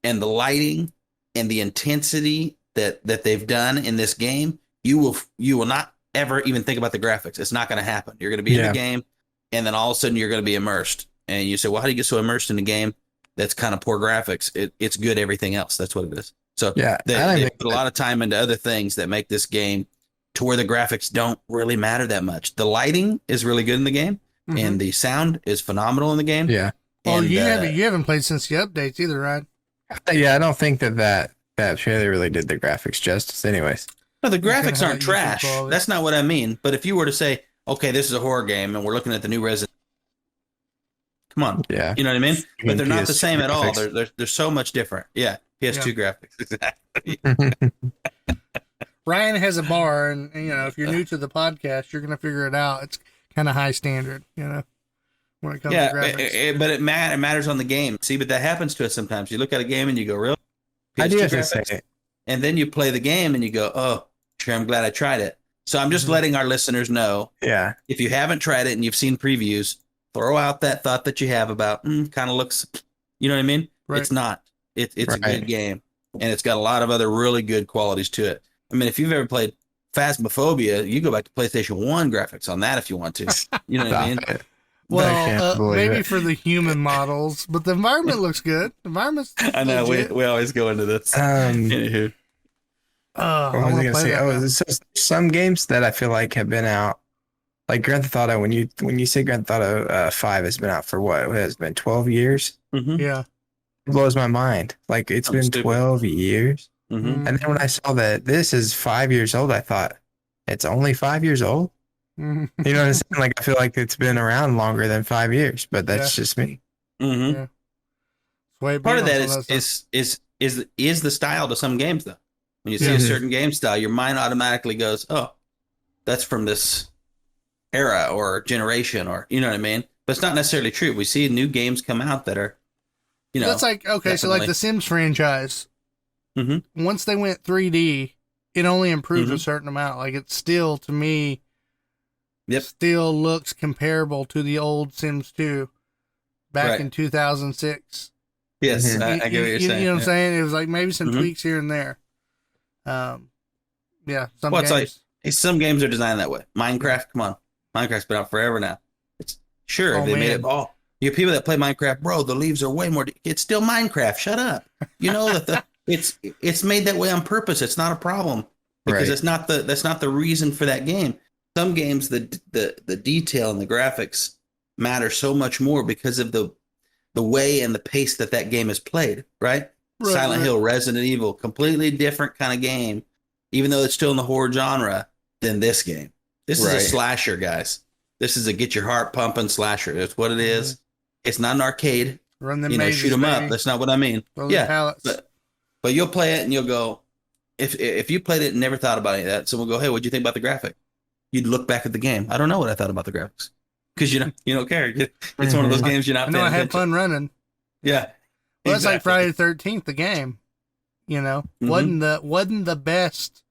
[SPEAKER 4] and the lighting and the intensity that they've done in this game, you will not ever even think about the graphics. It's not going to happen. You're going to be in the game, and then all of a sudden you're going to be immersed. And you say, well, how do you get so immersed in a game that's kind of poor graphics? It's good everything else. That's what it is. So they put a lot of time into other things that make this game to where the graphics don't really matter that much. The lighting is really good in the game, and the sound is phenomenal in the game.
[SPEAKER 3] Yeah.
[SPEAKER 1] Well,
[SPEAKER 4] And,
[SPEAKER 1] you haven't played since the updates either, right?
[SPEAKER 3] Yeah, I don't think that trailer really did the graphics justice anyways.
[SPEAKER 4] No, the graphics
[SPEAKER 1] how
[SPEAKER 4] aren't
[SPEAKER 1] you
[SPEAKER 4] trash.
[SPEAKER 1] control it.
[SPEAKER 4] That's not what I mean. But if you were to say, okay, this is a horror game and we're looking at the new Resident, come on.
[SPEAKER 3] Yeah.
[SPEAKER 4] You know what I mean? But they're not the
[SPEAKER 3] PS2
[SPEAKER 4] same at all.
[SPEAKER 3] graphics.
[SPEAKER 4] They're so much different. Yeah. PS2 graphics. Exactly.
[SPEAKER 1] Ryan has a bar, and if you're new to the podcast, you're gonna figure it out. It's kind of high standard, when it comes to graphics.
[SPEAKER 4] But it matters on the game. See, but that happens to us sometimes. You look at a game and you go, really?
[SPEAKER 3] I do
[SPEAKER 4] PS2
[SPEAKER 3] have to
[SPEAKER 4] graphics?
[SPEAKER 3] say,
[SPEAKER 4] And then you play the game and you go, oh, sure, I'm glad I tried it. So I'm just letting our listeners know,
[SPEAKER 3] yeah,
[SPEAKER 4] if you haven't tried it and you've seen previews, throw out that thought that you have about, kind of looks, you know what I mean?
[SPEAKER 1] Right.
[SPEAKER 4] It's not. It's a
[SPEAKER 3] Right.
[SPEAKER 4] good game, and it's got a lot of other really good qualities to it. I mean, if you've ever played Phasmophobia, you go back to PlayStation 1 graphics on that if you want to. You know what I mean?
[SPEAKER 3] Stop it. I
[SPEAKER 1] Well,
[SPEAKER 3] can't believe
[SPEAKER 1] maybe
[SPEAKER 3] it.
[SPEAKER 1] for the human models, but the environment looks good. The environment's
[SPEAKER 4] I know,
[SPEAKER 1] legit.
[SPEAKER 4] we always go into this.
[SPEAKER 3] What
[SPEAKER 4] Anywho.
[SPEAKER 1] I
[SPEAKER 3] was I
[SPEAKER 1] wanna
[SPEAKER 3] gonna
[SPEAKER 1] play
[SPEAKER 3] say?
[SPEAKER 1] that
[SPEAKER 3] Oh,
[SPEAKER 1] now.
[SPEAKER 3] it's just some games that I feel like have been out, like Grand Theft Auto. When you say Grand Theft Auto 5 has been out for what? It has been 12 years.
[SPEAKER 4] Mm-hmm.
[SPEAKER 1] Yeah.
[SPEAKER 3] It blows my mind. Like it's
[SPEAKER 4] I'm
[SPEAKER 3] been
[SPEAKER 4] stupid.
[SPEAKER 3] 12 years.
[SPEAKER 4] Mm-hmm.
[SPEAKER 3] And then when I saw that this is 5 years old, I thought it's only 5 years old.
[SPEAKER 1] Mhm.
[SPEAKER 3] You know what I'm saying? Like I feel like it's been around longer than 5 years, but that's just me.
[SPEAKER 4] Mm-hmm.
[SPEAKER 1] Yeah. Way
[SPEAKER 4] Part of
[SPEAKER 1] beyond
[SPEAKER 4] that
[SPEAKER 1] some of stuff.
[SPEAKER 4] is the style to some games, though. When you see
[SPEAKER 1] Yeah.
[SPEAKER 4] a certain game style, your mind automatically goes, oh, that's from this era or generation, or you know what I mean? But it's not necessarily true. We see new games come out that are,
[SPEAKER 1] That's like, okay, so like
[SPEAKER 4] definitely.
[SPEAKER 1] the Sims franchise,
[SPEAKER 4] Mhm.
[SPEAKER 1] once they went 3D, it only improved
[SPEAKER 4] Mhm.
[SPEAKER 1] a certain amount. Like it's still, to me,
[SPEAKER 4] Yep.
[SPEAKER 1] still looks comparable to the old Sims 2 back in 2006.
[SPEAKER 4] Yes,
[SPEAKER 3] Mhm.
[SPEAKER 4] I get what you're saying.
[SPEAKER 1] You know what I'm saying? It was like maybe some
[SPEAKER 4] Mhm.
[SPEAKER 1] tweaks here and there. Yeah, some
[SPEAKER 4] Well,
[SPEAKER 1] games.
[SPEAKER 4] some games are designed that way. Minecraft, come on. Minecraft's been out forever now. It's sure
[SPEAKER 1] Oh,
[SPEAKER 4] they made
[SPEAKER 1] man.
[SPEAKER 4] it all. You people that play Minecraft, bro, the leaves are way more. It's still Minecraft. Shut up. You know that it's made that way on purpose. It's not a problem because
[SPEAKER 3] Right.
[SPEAKER 4] that's not the reason for that game. Some games the detail and the graphics matter so much more because of the way and the pace that game is played. Right.
[SPEAKER 1] Right,
[SPEAKER 4] Silent
[SPEAKER 1] right.
[SPEAKER 4] Hill, Resident Evil, completely different kind of game, even though it's still in the horror genre than this game. This is a
[SPEAKER 3] Right.
[SPEAKER 4] slasher, guys. This is a get your heart pumping slasher. That's what it is. It's not an arcade.
[SPEAKER 1] Run them
[SPEAKER 4] You know,
[SPEAKER 1] mazes,
[SPEAKER 4] shoot them
[SPEAKER 1] baby.
[SPEAKER 4] up. That's not what I mean.
[SPEAKER 1] Those
[SPEAKER 4] Yeah,
[SPEAKER 1] pallets.
[SPEAKER 4] but you'll play it and you'll go. If you played it and never thought about any of that, someone will go, "Hey, what'd you think about the graphic?" You'd look back at the game. I don't know what I thought about the graphics because you don't care. It's one of those games you're not.
[SPEAKER 1] I know
[SPEAKER 4] paying
[SPEAKER 1] I had
[SPEAKER 4] attention.
[SPEAKER 1] fun running.
[SPEAKER 4] Yeah.
[SPEAKER 1] Well, that's like
[SPEAKER 4] exactly.
[SPEAKER 1] Friday the 13th, the game. You know,
[SPEAKER 4] Mhm.
[SPEAKER 1] wasn't the best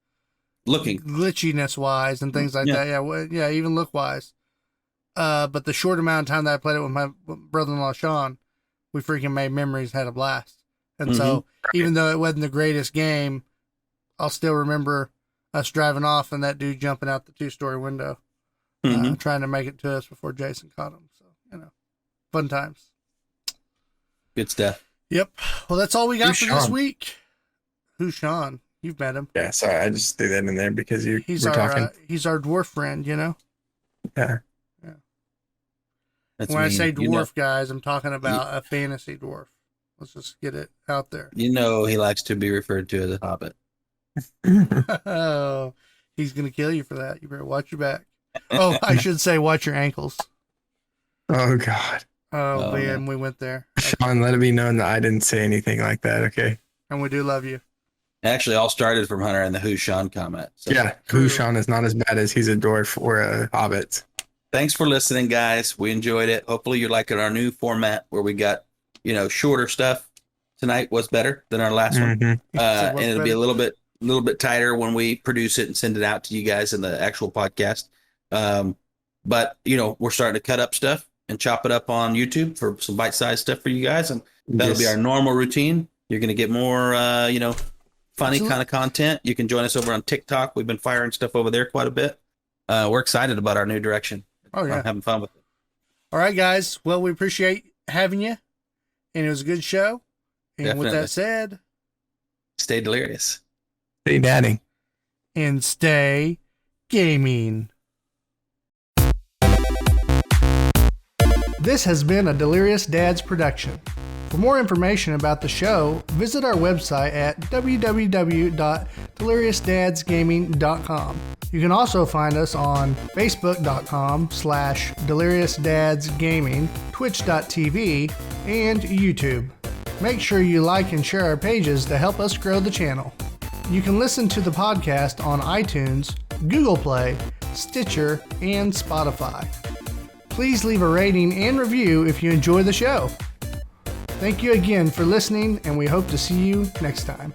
[SPEAKER 4] Looking.
[SPEAKER 1] glitchiness wise and things like
[SPEAKER 4] Yeah.
[SPEAKER 1] that. Yeah, even look wise. But the short amount of time that I played it with my brother-in-law Sean, we freaking made memories, had a blast. And so, even though it wasn't the greatest game, I'll still remember us driving off and that dude jumping out the 2-story window,
[SPEAKER 4] Mhm.
[SPEAKER 1] trying to make it to us before Jason caught him. So, fun times.
[SPEAKER 4] Good stuff.
[SPEAKER 1] Yep. Well, that's all we got
[SPEAKER 3] Who's
[SPEAKER 1] for this
[SPEAKER 3] Sean?
[SPEAKER 1] week. Who's Sean? You've met him.
[SPEAKER 3] Yeah, sorry, I just threw that in there because you
[SPEAKER 1] He's
[SPEAKER 3] were
[SPEAKER 1] our
[SPEAKER 3] talking.
[SPEAKER 1] he's our dwarf friend.
[SPEAKER 3] Yeah.
[SPEAKER 1] When I say dwarf, guys, I'm talking about a fantasy dwarf. Let's just get it out there.
[SPEAKER 4] he likes to be referred to as a hobbit.
[SPEAKER 1] Oh, he's gonna kill you for that. You better watch your back. Oh, I should say watch your ankles.
[SPEAKER 3] Oh God,
[SPEAKER 1] Oh,
[SPEAKER 4] Oh,
[SPEAKER 1] man, we went there.
[SPEAKER 3] Sean, let it be known that I didn't say anything like that. Okay.
[SPEAKER 1] And we do love you.
[SPEAKER 4] Actually, all started from Hunter and the Who's Sean comment. So
[SPEAKER 3] Yeah, who Sean is not as bad as he's a dwarf or a hobbit.
[SPEAKER 4] thanks for listening, guys. We enjoyed it. Hopefully, you're liking our new format where we got shorter stuff. Tonight was better than our last one,
[SPEAKER 3] Mhm.
[SPEAKER 4] and it'll be a little bit tighter when we produce it and send it out to you guys in the actual podcast. But we're starting to cut up stuff and chop it up on YouTube for some bite-sized stuff for you guys, and that'll be
[SPEAKER 3] Yes.
[SPEAKER 4] our normal routine. You're going to get more, funny
[SPEAKER 1] Absolutely.
[SPEAKER 4] kind of content. You can join us over on TikTok. We've been firing stuff over there quite a bit. We're excited about our new direction.
[SPEAKER 1] Oh, yeah.
[SPEAKER 4] I'm having fun with it.
[SPEAKER 1] All right, guys. Well, we appreciate having you, and it was a good show. And with
[SPEAKER 4] Definitely.
[SPEAKER 1] that said,
[SPEAKER 4] Stay delirious.
[SPEAKER 3] Hey, Daddy.
[SPEAKER 1] and stay gaming. This has been a Delirious Dads production. For more information about the show, visit our website at www.deliriousdadsgaming.com. You can also find us on facebook.com/deliriousdadsgaming, twitch.tv, and YouTube. Make sure you like and share our pages to help us grow the channel. You can listen to the podcast on iTunes, Google Play, Stitcher, and Spotify. Please leave a rating and review if you enjoy the show. Thank you again for listening, and we hope to see you next time.